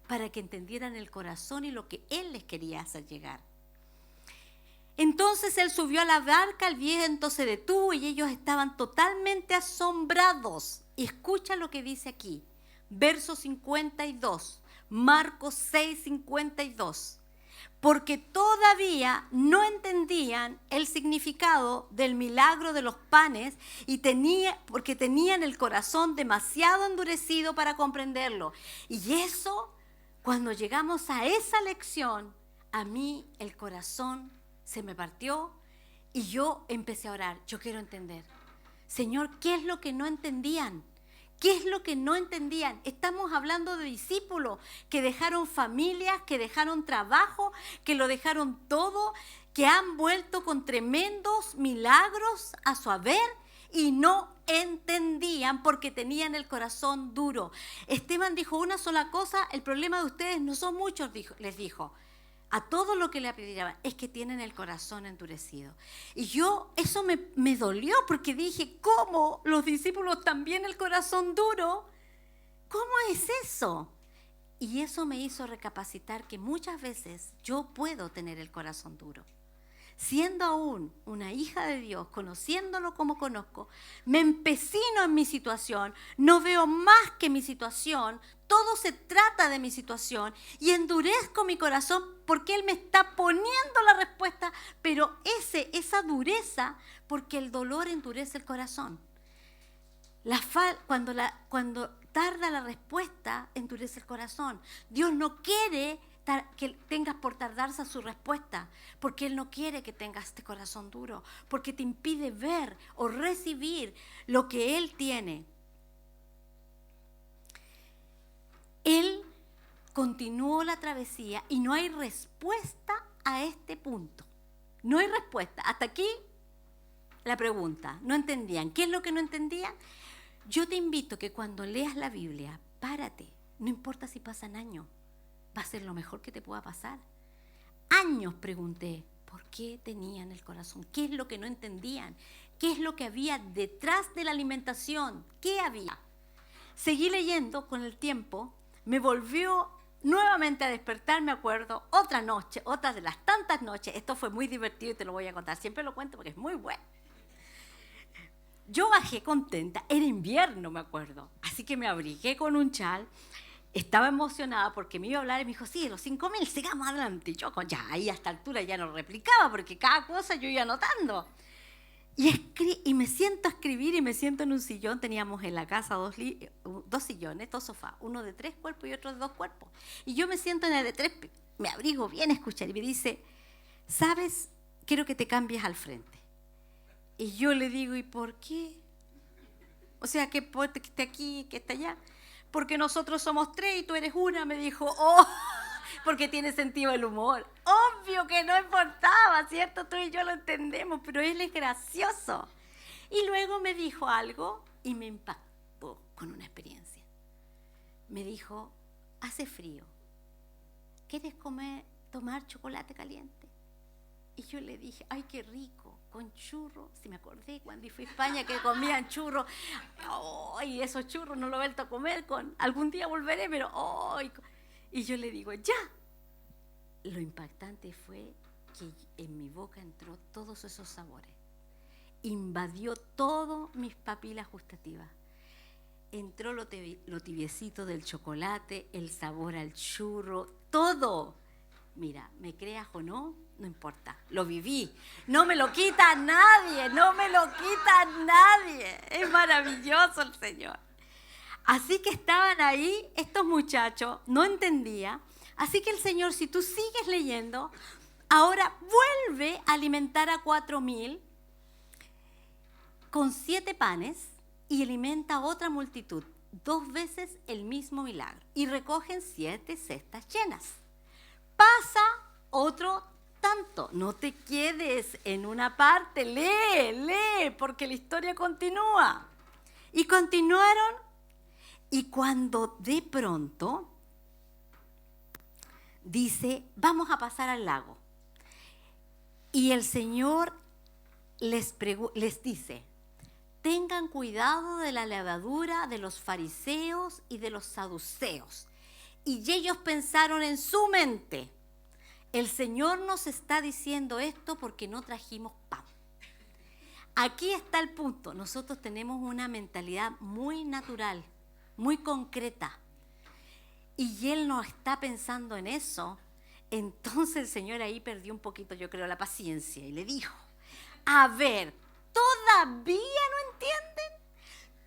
Speaker 2: para que entendieran el corazón y lo que Él les quería hacer llegar. Entonces Él subió a la barca, el viento se detuvo y ellos estaban totalmente asombrados. Y escucha lo que dice aquí, verso 52. Marcos 6:52, porque todavía no entendían el significado del milagro de los panes porque tenían el corazón demasiado endurecido para comprenderlo. Y eso, cuando llegamos a esa lección, a mí el corazón se me partió y yo empecé a orar. Yo quiero entender, Señor, ¿qué es lo que no entendían? ¿Qué es lo que no entendían? Estamos hablando de discípulos que dejaron familias, que dejaron trabajo, que lo dejaron todo, que han vuelto con tremendos milagros a su haber y no entendían porque tenían el corazón duro. Esteban dijo una sola cosa, el problema de ustedes no son muchos, les dijo. A todo lo que le apedreaban, es que tienen el corazón endurecido. Y eso me dolió porque dije, ¿cómo los discípulos también el corazón duro? ¿Cómo es eso? Y eso me hizo recapacitar que muchas veces yo puedo tener el corazón duro. Siendo aún una hija de Dios, conociéndolo como conozco, me empecino en mi situación, no veo más que mi situación, todo se trata de mi situación y endurezco mi corazón porque Él me está poniendo la respuesta, pero esa dureza, porque el dolor endurece el corazón. Cuando tarda la respuesta, endurece el corazón. Dios no quiere que tengas por tardarse a su respuesta, porque Él no quiere que tengas este corazón duro, porque te impide ver o recibir lo que Él tiene. Él continuó la travesía y no hay respuesta a este punto. No hay respuesta. Hasta aquí la pregunta. No entendían. ¿Qué es lo que no entendían? Yo te invito que cuando leas la Biblia, párate. No importa si pasan años. Va a ser lo mejor que te pueda pasar. Años pregunté, ¿por qué tenían el corazón? ¿Qué es lo que no entendían? ¿Qué es lo que había detrás de la alimentación? ¿Qué había? Seguí leyendo con el tiempo. Me volvió nuevamente a despertar, me acuerdo, otra noche, otra de las tantas noches. Esto fue muy divertido y te lo voy a contar. Siempre lo cuento porque es muy bueno. Yo bajé contenta. Era invierno, me acuerdo. Así que me abrigué con un chal. Estaba emocionada porque me iba a hablar y me dijo, sí, los 5.000, sigamos adelante. Y yo ya ahí a esta altura ya no replicaba porque cada cosa yo iba anotando. Y me siento a escribir y me siento en un sillón. Teníamos en la casa dos sillones, dos sofás, uno de 3 cuerpos y otro de 2 cuerpos. Y yo me siento en el de 3, me abrigo bien a escuchar y me dice, ¿sabes? Quiero que te cambies al frente. Y yo le digo, ¿y por qué? O sea, que esté aquí, que esté allá. Porque nosotros somos 3 y tú eres una, me dijo. Oh, porque tiene sentido el humor. Obvio que no importaba, ¿cierto? Tú y yo lo entendemos, pero él es gracioso. Y luego me dijo algo y me impactó con una experiencia. Me dijo, hace frío. ¿Quieres tomar chocolate caliente? Y yo le dije, ay, qué rico, con churros. Si me acordé cuando fui a España que comían churros. Ay, esos churros no los he vuelto a comer. Algún día volveré, pero ay. Y yo le digo, ya. Lo impactante fue que en mi boca entró todos esos sabores. Invadió todas mis papilas gustativas. Entró lo tibiecito del chocolate, el sabor al churro, todo. Mira, me creas o no, no importa, lo viví. No me lo quita nadie, no me lo quita nadie. Es maravilloso el Señor. Así que estaban ahí estos muchachos, no entendía. Así que el Señor, si tú sigues leyendo, ahora vuelve a alimentar a 4,000 con 7 panes y alimenta a otra multitud, 2 veces el mismo milagro. Y recogen 7 cestas llenas. Pasa otro tanto. No te quedes en una parte, lee, porque la historia continúa. Y continuaron, y cuando de pronto dice, vamos a pasar al lago. Y el Señor les dice, tengan cuidado de la levadura de los fariseos y de los saduceos. Y ellos pensaron en su mente, el Señor nos está diciendo esto porque no trajimos pan. Aquí está el punto. Nosotros tenemos una mentalidad muy natural, muy concreta. Y Él no está pensando en eso. Entonces el Señor ahí perdió un poquito, yo creo, la paciencia. Y le dijo, a ver, ¿todavía no entienden?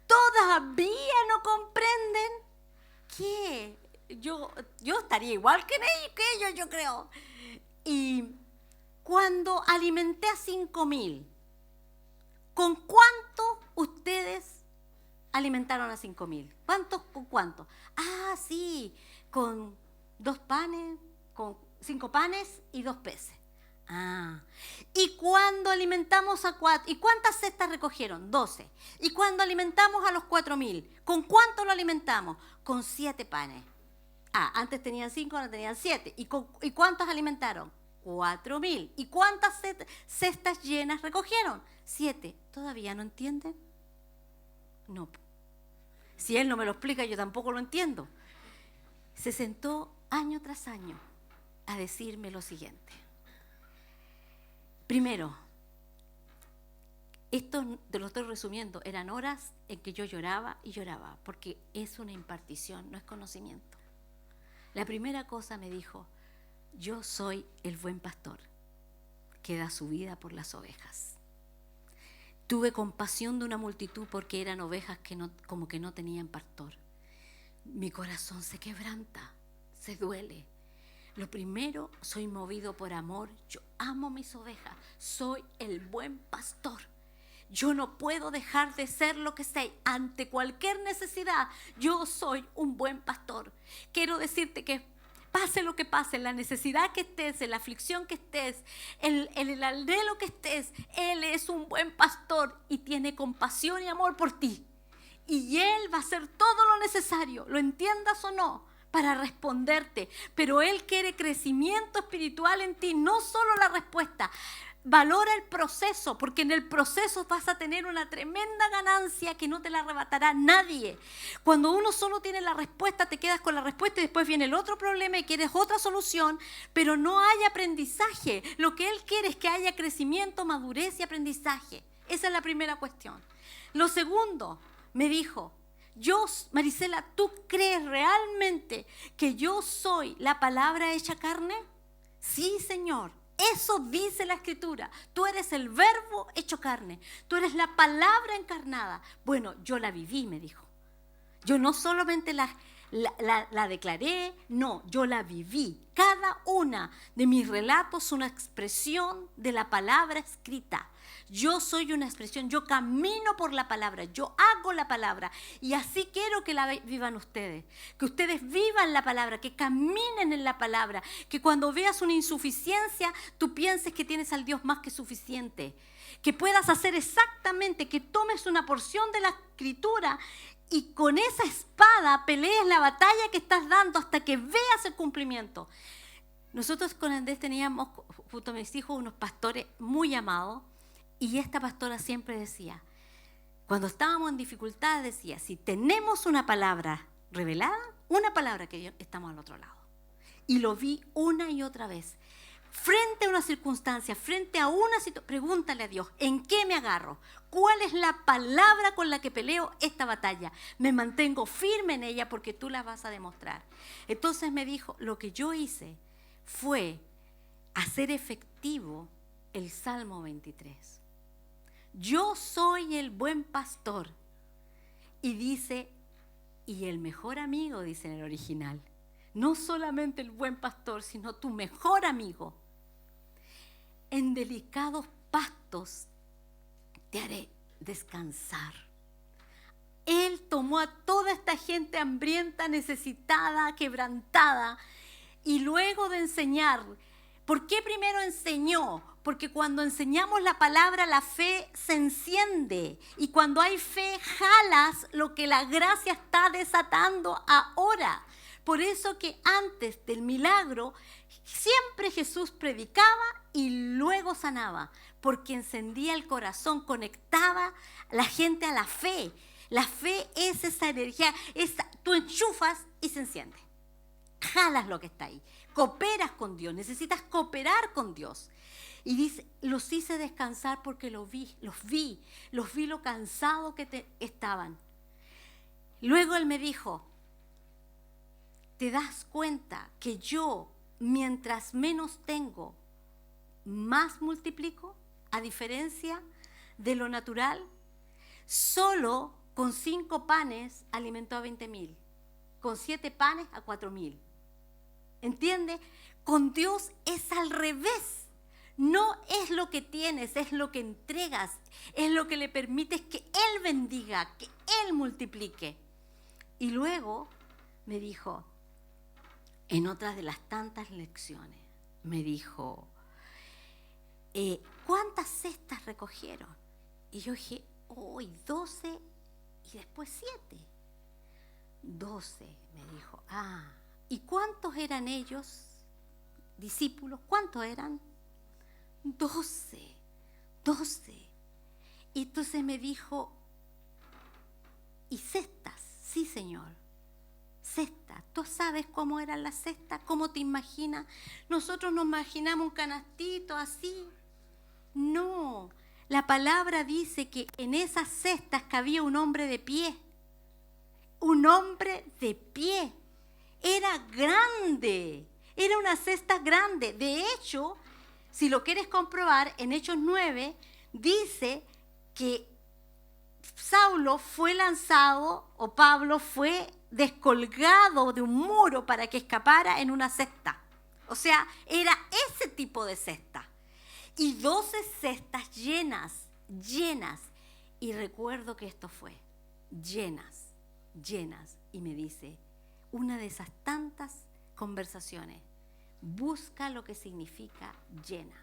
Speaker 2: ¿Todavía no comprenden? ¿Qué? Yo estaría igual que ellos, yo creo. Y cuando alimenté a 5,000, ¿con cuánto ustedes alimentaron a 5,000? ¿Con cuánto? Ah, sí, con 2 panes, con 5 panes y 2 peces. Ah, y cuando alimentamos a 4, ¿y cuántas cestas recogieron? 12. Y cuando alimentamos a los 4,000, ¿con cuánto lo alimentamos? Con 7 panes. Ah, antes tenían 5, ahora tenían 7. ¿Y cuántos alimentaron? 4,000. ¿Y cuántas cestas llenas recogieron? 7. ¿Todavía no entienden? No. Si Él no me lo explica, yo tampoco lo entiendo. Se sentó año tras año a decirme lo siguiente. Primero, esto te lo estoy resumiendo, eran horas en que yo lloraba y lloraba, porque es una impartición, no es conocimiento. La primera cosa me dijo, yo soy el buen pastor que da su vida por las ovejas. Tuve compasión de una multitud porque eran ovejas que como que no tenían pastor. Mi corazón se quebranta, se duele. Lo primero, soy movido por amor. Yo amo mis ovejas. Soy el buen pastor. Yo no puedo dejar de ser lo que soy. Ante cualquier necesidad, yo soy un buen pastor. Quiero decirte que pase lo que pase, en la necesidad que estés, en la aflicción que estés, en el anhelo que estés, Él es un buen pastor y tiene compasión y amor por ti. Y Él va a hacer todo lo necesario, lo entiendas o no, para responderte. Pero Él quiere crecimiento espiritual en ti, no solo la respuesta. Valora el proceso, porque en el proceso vas a tener una tremenda ganancia que no te la arrebatará nadie. Cuando uno solo tiene la respuesta, te quedas con la respuesta y después viene el otro problema y quieres otra solución, pero no hay aprendizaje. Lo que Él quiere es que haya crecimiento, madurez y aprendizaje. Esa es la primera cuestión. Lo segundo, me dijo, Marisela, ¿tú crees realmente que yo soy la palabra hecha carne? Sí, Señor. Eso dice la Escritura. Tú eres el verbo hecho carne. Tú eres la palabra encarnada. Bueno, yo la viví, me dijo. Yo no solamente la la declaré, no, yo la viví. Cada una de mis relatos es una expresión de la palabra escrita. Yo soy una expresión, yo camino por la palabra, yo hago la palabra. Y así quiero que la vivan ustedes. Que ustedes vivan la palabra, que caminen en la palabra. Que cuando veas una insuficiencia, tú pienses que tienes al Dios más que suficiente. Que puedas hacer exactamente, que tomes una porción de la escritura y con esa espada pelees la batalla que estás dando hasta que veas el cumplimiento. Nosotros con Andrés teníamos, junto a mis hijos, unos pastores muy amados. Y esta pastora siempre decía, cuando estábamos en dificultad, decía, si tenemos una palabra revelada, una palabra que estamos al otro lado. Y lo vi una y otra vez. Frente a una circunstancia, frente a una situación, pregúntale a Dios, ¿en qué me agarro? ¿Cuál es la palabra con la que peleo esta batalla? Me mantengo firme en ella porque tú la vas a demostrar. Entonces me dijo, lo que yo hice fue hacer efectivo el Salmo 23. Yo soy el buen pastor. Y dice, y el mejor amigo, dice en el original. No solamente el buen pastor, sino tu mejor amigo. En delicados pastos te haré descansar. Él tomó a toda esta gente hambrienta, necesitada, quebrantada, y luego de enseñar, ¿por qué primero enseñó? Porque cuando enseñamos la palabra, la fe se enciende. Y cuando hay fe, jalas lo que la gracia está desatando ahora. Por eso que antes del milagro, siempre Jesús predicaba y luego sanaba. Porque encendía el corazón, conectaba a la gente a la fe. La fe es esa energía, tú enchufas y se enciende. Jalas lo que está ahí. Cooperas con Dios, necesitas cooperar con Dios. Y dice, los hice descansar porque los vi lo cansado que estaban. Luego él me dijo, ¿te das cuenta que yo, mientras menos tengo, más multiplico? A diferencia de lo natural, solo con 5 panes alimentó a 20,000, con 7 panes a 4,000. ¿Entiende? Con Dios es al revés. No es lo que tienes, es lo que entregas, es lo que le permites que Él bendiga, que Él multiplique. Y luego me dijo, en otra de las tantas lecciones, me dijo, ¿cuántas cestas recogieron? Y yo dije, hoy 12 y después 7. 12, me dijo. ¿Y cuántos eran ellos, discípulos? ¿Cuántos eran? 12. Y entonces me dijo, ¿y cestas? Sí, Señor, cestas. ¿Tú sabes cómo eran las cestas? ¿Cómo te imaginas? Nosotros nos imaginamos un canastito así. No, la palabra dice que en esas cestas cabía un hombre de pie. Un hombre de pie. Era grande, era una cesta grande. De hecho, si lo quieres comprobar, en Hechos 9 dice que Saulo fue lanzado, o Pablo fue descolgado de un muro para que escapara en una cesta. O sea, era ese tipo de cesta. Y 12 cestas llenas. Y recuerdo que esto fue llenas. Y me dice, una de esas tantas conversaciones, busca lo que significa llena.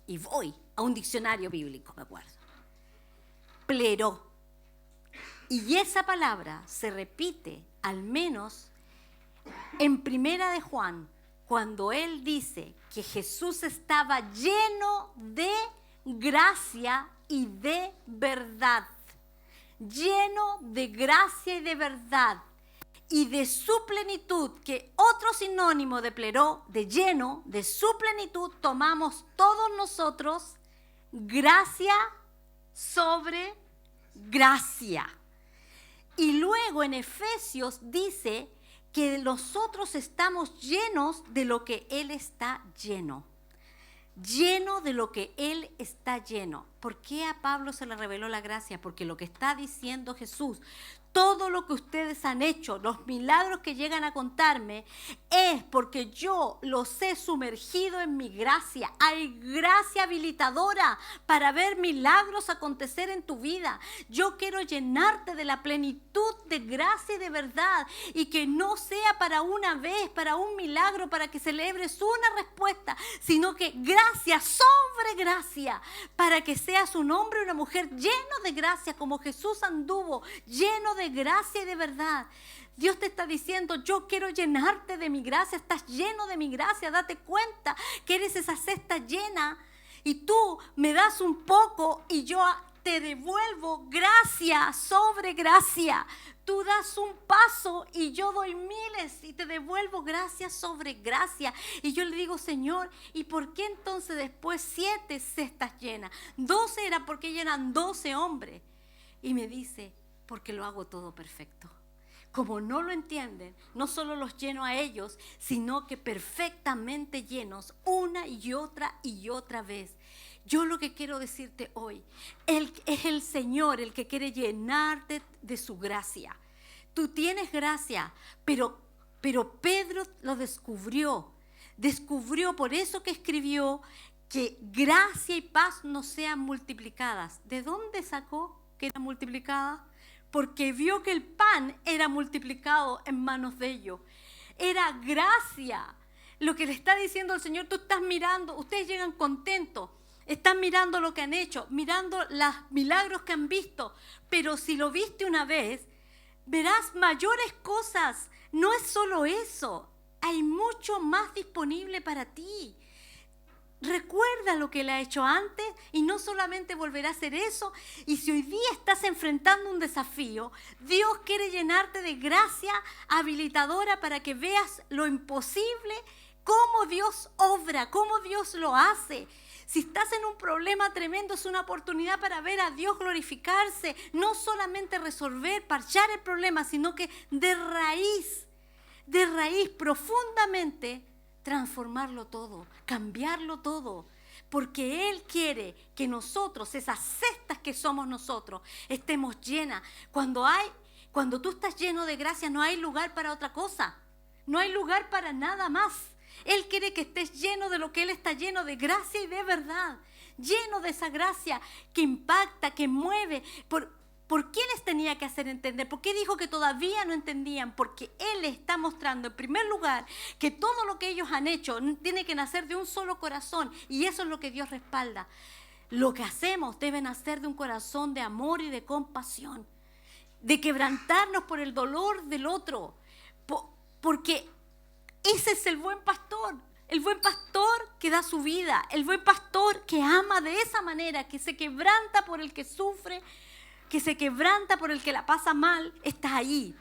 Speaker 2: Y voy a un diccionario bíblico, me acuerdo. Pleró. Y esa palabra se repite al menos en Primera de Juan, cuando él dice que Jesús estaba lleno de gracia y de verdad. Lleno de gracia y de verdad. Y de su plenitud, que otro sinónimo de pleró, de lleno, de su plenitud, tomamos todos nosotros gracia sobre gracia. Y luego en Efesios dice que nosotros estamos llenos de lo que Él está lleno. Lleno de lo que Él está lleno. ¿por qué a Pablo se le reveló la gracia? Porque lo que está diciendo Jesús, todo lo que ustedes han hecho, los milagros que llegan a contarme, es porque yo los he sumergido en mi gracia. Hay gracia habilitadora para ver milagros acontecer en tu vida. Yo quiero llenarte de la plenitud de gracia y de verdad, y que no sea para una vez, para un milagro, para que celebres una respuesta, sino que gracia sobre gracia, para que seas un hombre y una mujer lleno de gracia, como Jesús anduvo, lleno de gracia y de verdad. Dios te está diciendo, yo quiero llenarte de mi gracia. Estás lleno de mi gracia. Date cuenta que eres esa cesta llena y tú me das un poco y yo te devuelvo gracia sobre gracia. Tú das un paso y yo doy miles y te devuelvo gracia sobre gracia. Y yo le digo, Señor, ¿y por qué entonces después 7 cestas llenas? 12 era porque ellos eran 12 hombres. Y me dice, porque lo hago todo perfecto. Como no lo entienden, no solo los lleno a ellos, sino que perfectamente llenos una y otra vez. Yo lo que quiero decirte hoy, Él es el Señor el que quiere llenarte de su gracia. Tú tienes gracia, pero Pedro lo descubrió, por eso que escribió que gracia y paz no sean multiplicadas. ¿De dónde sacó que era multiplicada? Porque vio que el pan era multiplicado en manos de ellos. Era gracia. Lo que le está diciendo el Señor, tú estás mirando, ustedes llegan contentos, están mirando lo que han hecho, mirando los milagros que han visto, pero si lo viste una vez, verás mayores cosas. No es solo eso, hay mucho más disponible para ti. Recuerda lo que Él ha hecho antes y no solamente volverá a hacer eso. Y si hoy día estás enfrentando un desafío, Dios quiere llenarte de gracia habilitadora para que veas lo imposible, cómo Dios obra, cómo Dios lo hace. Si estás en un problema tremendo, es una oportunidad para ver a Dios glorificarse, no solamente resolver, parchar el problema, sino que de raíz, profundamente, transformarlo todo, cambiarlo todo, porque Él quiere que nosotros, esas cestas que somos nosotros, estemos llenas. Cuando tú estás lleno de gracia, no hay lugar para otra cosa, no hay lugar para nada más. Él quiere que estés lleno de lo que Él está lleno, de gracia y de verdad, lleno de esa gracia que impacta, que mueve. ¿Por qué les tenía que hacer entender? ¿Por qué dijo que todavía no entendían? Porque Él les está mostrando, en primer lugar, que todo lo que ellos han hecho tiene que nacer de un solo corazón, y eso es lo que Dios respalda. Lo que hacemos debe nacer de un corazón de amor y de compasión, de quebrantarnos por el dolor del otro, porque ese es el buen pastor. El buen pastor que da su vida, el buen pastor que ama de esa manera, que se quebranta por el que sufre, que se quebranta por el que la pasa mal, está ahí.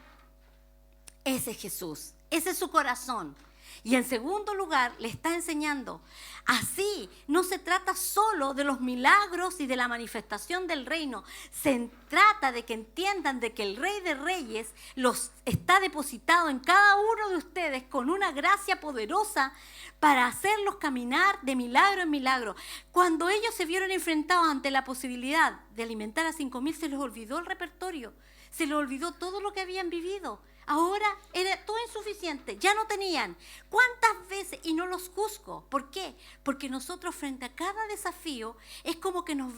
Speaker 2: Ese es Jesús, ese es su corazón. Y en segundo lugar, le está enseñando, así no se trata solo de los milagros y de la manifestación del reino, se trata de que entiendan de que el Rey de Reyes los está depositado en cada uno de ustedes con una gracia poderosa para hacerlos caminar de milagro en milagro. Cuando ellos se vieron enfrentados ante la posibilidad de alimentar a 5,000, se les olvidó el repertorio, se les olvidó todo lo que habían vivido. Ahora era todo insuficiente, ya no tenían. ¿Cuántas veces? Y no los juzgo. ¿Por qué? Porque nosotros frente a cada desafío es como que nos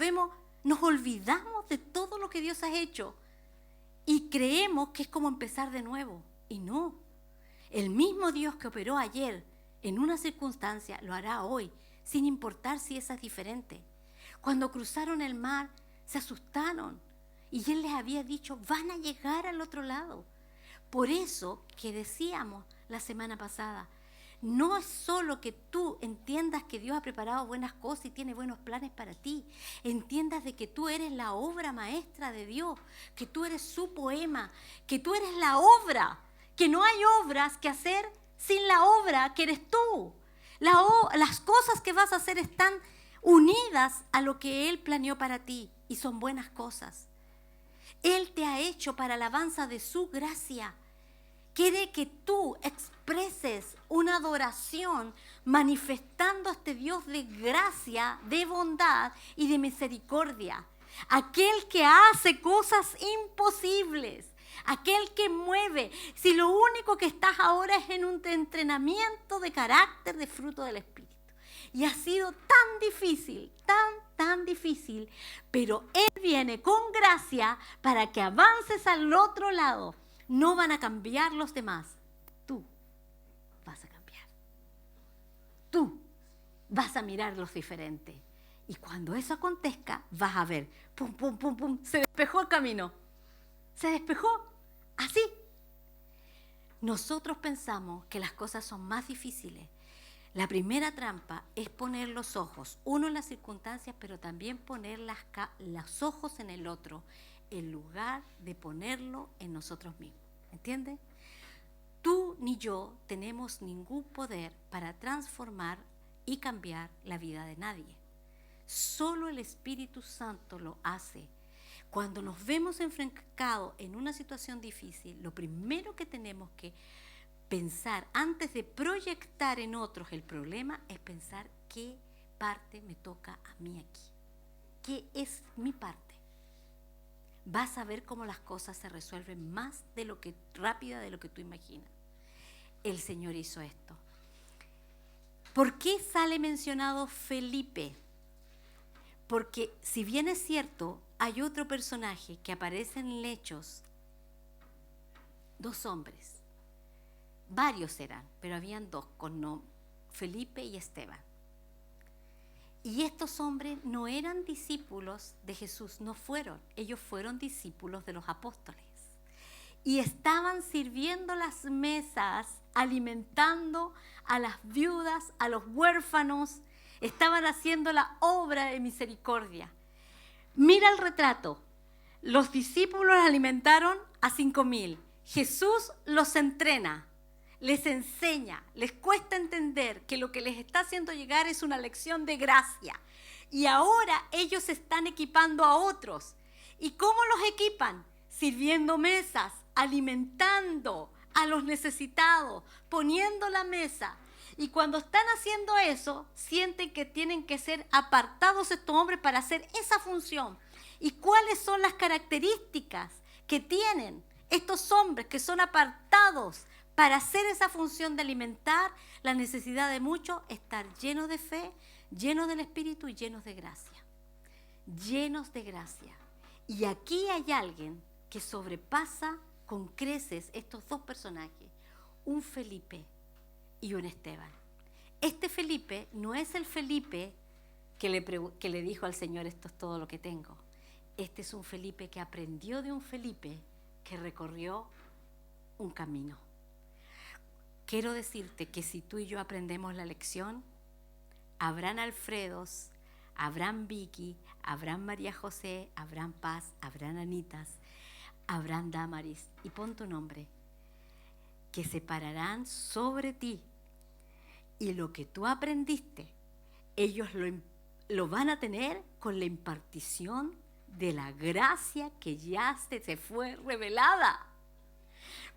Speaker 2: olvidamos de todo lo que Dios ha hecho y creemos que es como empezar de nuevo. Y no, el mismo Dios que operó ayer en una circunstancia lo hará hoy, sin importar si esa es diferente. Cuando cruzaron el mar, se asustaron y Él les había dicho, van a llegar al otro lado. Por eso que decíamos la semana pasada, no es solo que tú entiendas que Dios ha preparado buenas cosas y tiene buenos planes para ti, entiendas de que tú eres la obra maestra de Dios, que tú eres su poema, que tú eres la obra, que no hay obras que hacer sin la obra que eres tú. Las cosas que vas a hacer están unidas a lo que Él planeó para ti y son buenas cosas. Él te ha hecho para alabanza de su gracia. quiere que tú expreses una adoración manifestando a este Dios de gracia, de bondad y de misericordia. Aquel que hace cosas imposibles, aquel que mueve. Si lo único que estás ahora es en un entrenamiento de carácter, de fruto del Espíritu. Y ha sido tan difícil, tan difícil, pero Él viene con gracia para que avances al otro lado. No van a cambiar los demás, tú vas a cambiar. Tú vas a mirar los diferentes. Y cuando eso acontezca, vas a ver, pum, pum, pum, pum, se despejó el camino. Se despejó, así. Nosotros pensamos que las cosas son más difíciles. La primera trampa es poner los ojos, uno en las circunstancias, pero también poner los ojos en el otro, en lugar de ponerlo en nosotros mismos. ¿Entiendes? Tú ni yo tenemos ningún poder para transformar y cambiar la vida de nadie. Solo el Espíritu Santo lo hace. Cuando nos vemos enfrentados en una situación difícil, lo primero que tenemos que pensar, antes de proyectar en otros el problema, es pensar qué parte me toca a mí aquí. ¿Qué es mi parte? Vas a ver cómo las cosas se resuelven más rápida de lo que tú imaginas. El Señor hizo esto. ¿Por qué sale mencionado Felipe? Porque si bien es cierto, hay otro personaje que aparece en Hechos, 2 hombres. Varios eran, pero habían 2 con nombre, Felipe y Esteban. Y estos hombres no eran discípulos de Jesús, no fueron. Ellos fueron discípulos de los apóstoles. Y estaban sirviendo las mesas, alimentando a las viudas, a los huérfanos. Estaban haciendo la obra de misericordia. Mira el retrato. Los discípulos alimentaron a 5,000. Jesús los entrena. Les enseña, les cuesta entender que lo que les está haciendo llegar es una lección de gracia. Y ahora ellos están equipando a otros. ¿Y cómo los equipan? Sirviendo mesas, alimentando a los necesitados, poniendo la mesa. Y cuando están haciendo eso, sienten que tienen que ser apartados estos hombres para hacer esa función. ¿Y cuáles son las características que tienen estos hombres que son apartados para hacer esa función de alimentar la necesidad de muchos? Estar llenos de fe, llenos del Espíritu y llenos de gracia. Llenos de gracia. Y aquí hay alguien que sobrepasa con creces estos 2 personajes, un Felipe y un Esteban. Este Felipe no es el Felipe que le dijo al Señor, esto es todo lo que tengo. Este es un Felipe que aprendió de un Felipe que recorrió un camino. Quiero decirte que si tú y yo aprendemos la lección, habrán Alfredos, habrán Vicky, habrán María José, habrán Paz, habrán Anitas, habrán Damaris, y pon tu nombre, que se pararán sobre ti. Y lo que tú aprendiste, ellos lo van a tener con la impartición de la gracia que ya se fue revelada.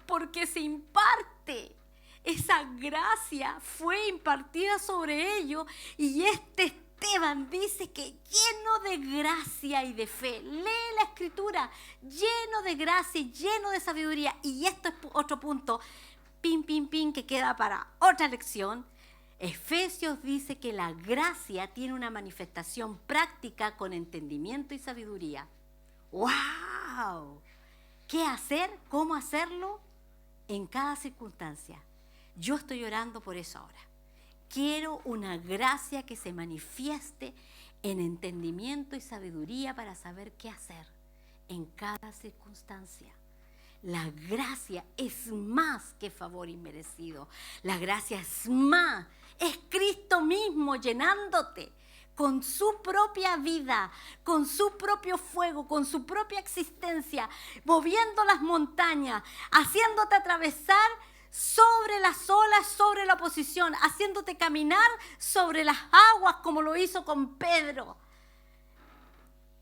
Speaker 2: Porque se imparte. Esa gracia fue impartida sobre ellos y este Esteban dice que lleno de gracia y de fe. Lee la Escritura, lleno de gracia y lleno de sabiduría. Y esto es otro punto, que queda para otra lección. Efesios dice que la gracia tiene una manifestación práctica con entendimiento y sabiduría. ¡Wow! ¿Qué hacer? ¿Cómo hacerlo? En cada circunstancia. Yo estoy orando por eso ahora. Quiero una gracia que se manifieste en entendimiento y sabiduría para saber qué hacer en cada circunstancia. La gracia es más que favor inmerecido. La gracia es más. Es Cristo mismo llenándote con su propia vida, con su propio fuego, con su propia existencia, moviendo las montañas, haciéndote atravesar sobre las olas, sobre la oposición, haciéndote caminar sobre las aguas como lo hizo con Pedro.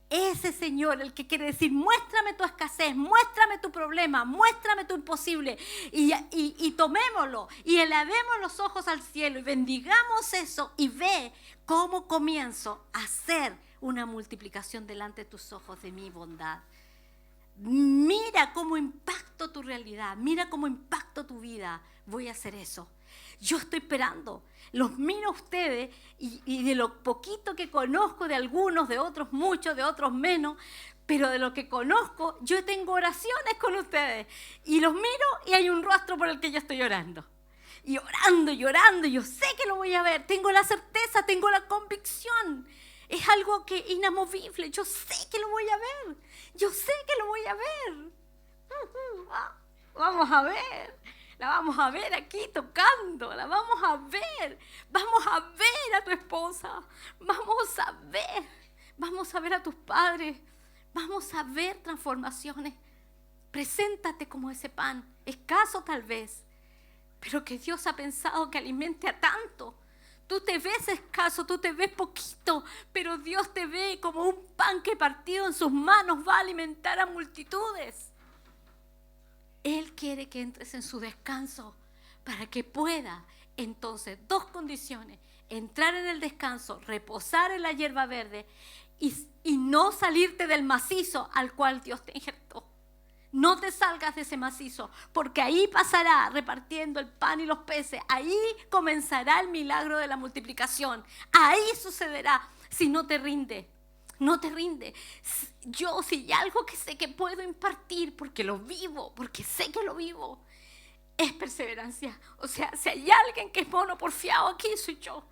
Speaker 2: Ese Señor, el que quiere decir, muéstrame tu escasez, muéstrame tu problema, muéstrame tu imposible. Y tomémoslo y elevemos los ojos al cielo y bendigamos eso y ve cómo comienzo a hacer una multiplicación delante de tus ojos de mi bondad. Mira cómo impacto tu realidad, mira cómo impacto tu vida. Voy a hacer eso. Yo estoy esperando. Los miro a ustedes y de lo poquito que conozco de algunos, de otros muchos, de otros menos, pero de lo que conozco, yo tengo oraciones con ustedes. Y los miro y hay un rostro por el que yo estoy orando. Y orando, yo sé que lo voy a ver. Tengo la certeza, tengo la convicción. Es algo que inamovible. Yo sé que lo voy a ver. Yo sé que lo voy a ver. Vamos a ver. La vamos a ver aquí tocando. La vamos a ver. Vamos a ver a tu esposa. Vamos a ver. Vamos a ver a tus padres. Vamos a ver transformaciones. Preséntate como ese pan. Escaso tal vez. Pero que Dios ha pensado que alimente a tanto. Tú te ves escaso, tú te ves poquito, pero Dios te ve como un pan que partido en sus manos va a alimentar a multitudes. Él quiere que entres en su descanso para que pueda, entonces, dos condiciones: entrar en el descanso, reposar en la hierba verde y no salirte del macizo al cual Dios te injertó. No te salgas de ese macizo, porque ahí pasará repartiendo el pan y los peces. Ahí comenzará el milagro de la multiplicación. Ahí sucederá si no te rinde. No te rinde. Yo, si hay algo que sé que puedo impartir, porque lo vivo, porque sé que lo vivo, es perseverancia. O sea, si hay alguien que es monoporfiado aquí, soy yo.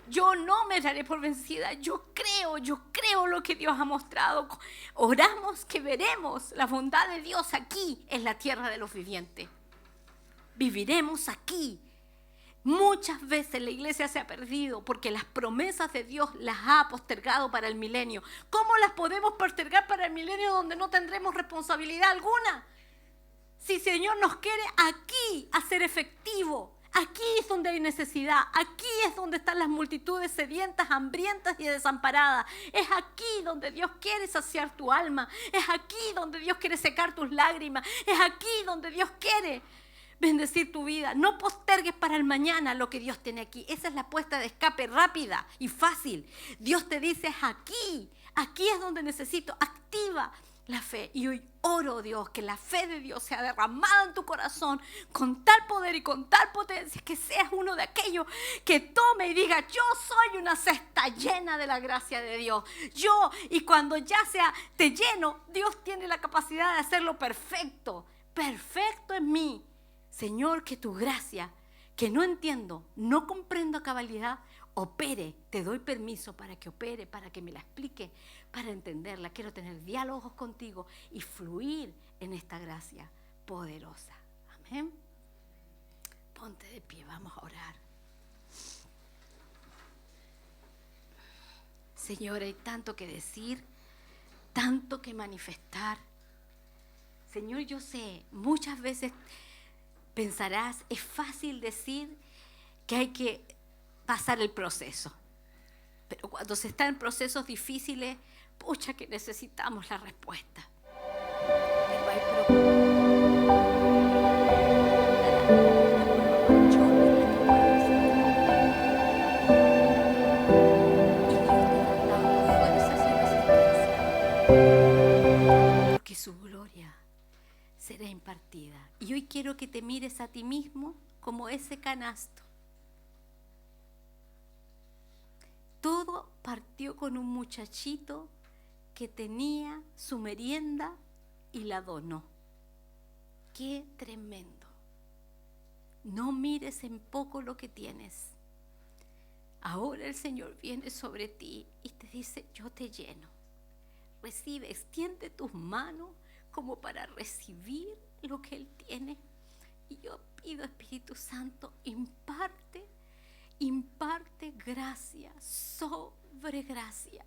Speaker 2: Yo no me daré por vencida. Yo creo lo que Dios ha mostrado. Oramos que veremos la bondad de Dios aquí en la tierra de los vivientes. Viviremos aquí. Muchas veces la iglesia se ha perdido porque las promesas de Dios las ha postergado para el milenio. ¿Cómo las podemos postergar para el milenio donde no tendremos responsabilidad alguna? Si el Señor nos quiere aquí hacer efectivo. Aquí es donde hay necesidad, aquí es donde están las multitudes sedientas, hambrientas y desamparadas. Es aquí donde Dios quiere saciar tu alma, es aquí donde Dios quiere secar tus lágrimas, es aquí donde Dios quiere bendecir tu vida. No postergues para el mañana lo que Dios tiene aquí. Esa es la puesta de escape rápida y fácil. Dios te dice, es aquí es donde necesito, activa la fe. Y hoy oro, Dios, que la fe de Dios sea derramada en tu corazón con tal poder y con tal potencia, que seas uno de aquellos que tome y diga, yo soy una cesta llena de la gracia de Dios. Y cuando ya te lleno, Dios tiene la capacidad de hacerlo perfecto. Perfecto en mí. Señor, que tu gracia, que no entiendo, no comprendo a cabalidad, opere. Te doy permiso para que opere, para que me la explique, para entenderla. Quiero tener diálogos contigo y fluir en esta gracia poderosa. Amén. Ponte de pie, vamos a orar. Señor, hay tanto que decir, tanto que manifestar. Señor, yo sé, muchas veces pensarás, es fácil decir que hay que pasar el proceso. Pero cuando se está en procesos difíciles, pucha que necesitamos la respuesta. Pero hay porque su gloria será impartida. Y hoy quiero que te mires a ti mismo como ese canasto. Todo partió con un muchachito que tenía su merienda y la donó. ¡Qué tremendo! No mires en poco lo que tienes. Ahora el Señor viene sobre ti y te dice, yo te lleno. Recibe, extiende tus manos como para recibir lo que Él tiene. Y yo pido, Espíritu Santo, imparte gracia sobre gracia.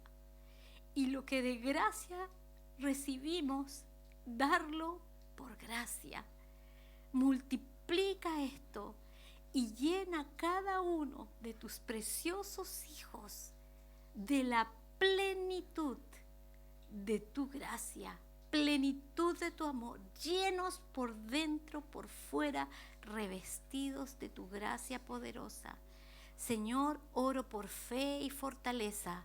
Speaker 2: Y lo que de gracia recibimos, darlo por gracia. Multiplica esto y llena cada uno de tus preciosos hijos de la plenitud de tu gracia, plenitud de tu amor, llenos por dentro, por fuera, revestidos de tu gracia poderosa. Señor, oro por fe y fortaleza,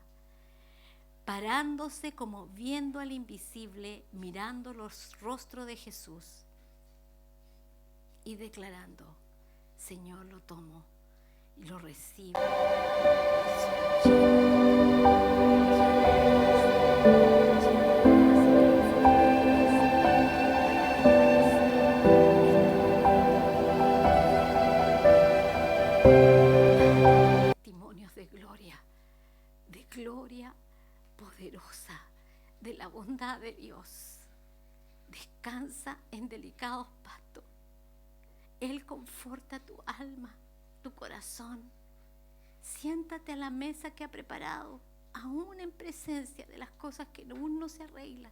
Speaker 2: parándose como viendo al invisible, mirando los rostros de Jesús y declarando: Señor, lo tomo y lo recibo. Testimonios de gloria poderosa, de la bondad de Dios. Descansa en delicados pastos. Él conforta tu alma, tu corazón. Siéntate a la mesa que ha preparado, aún en presencia de las cosas que aún no se arreglan.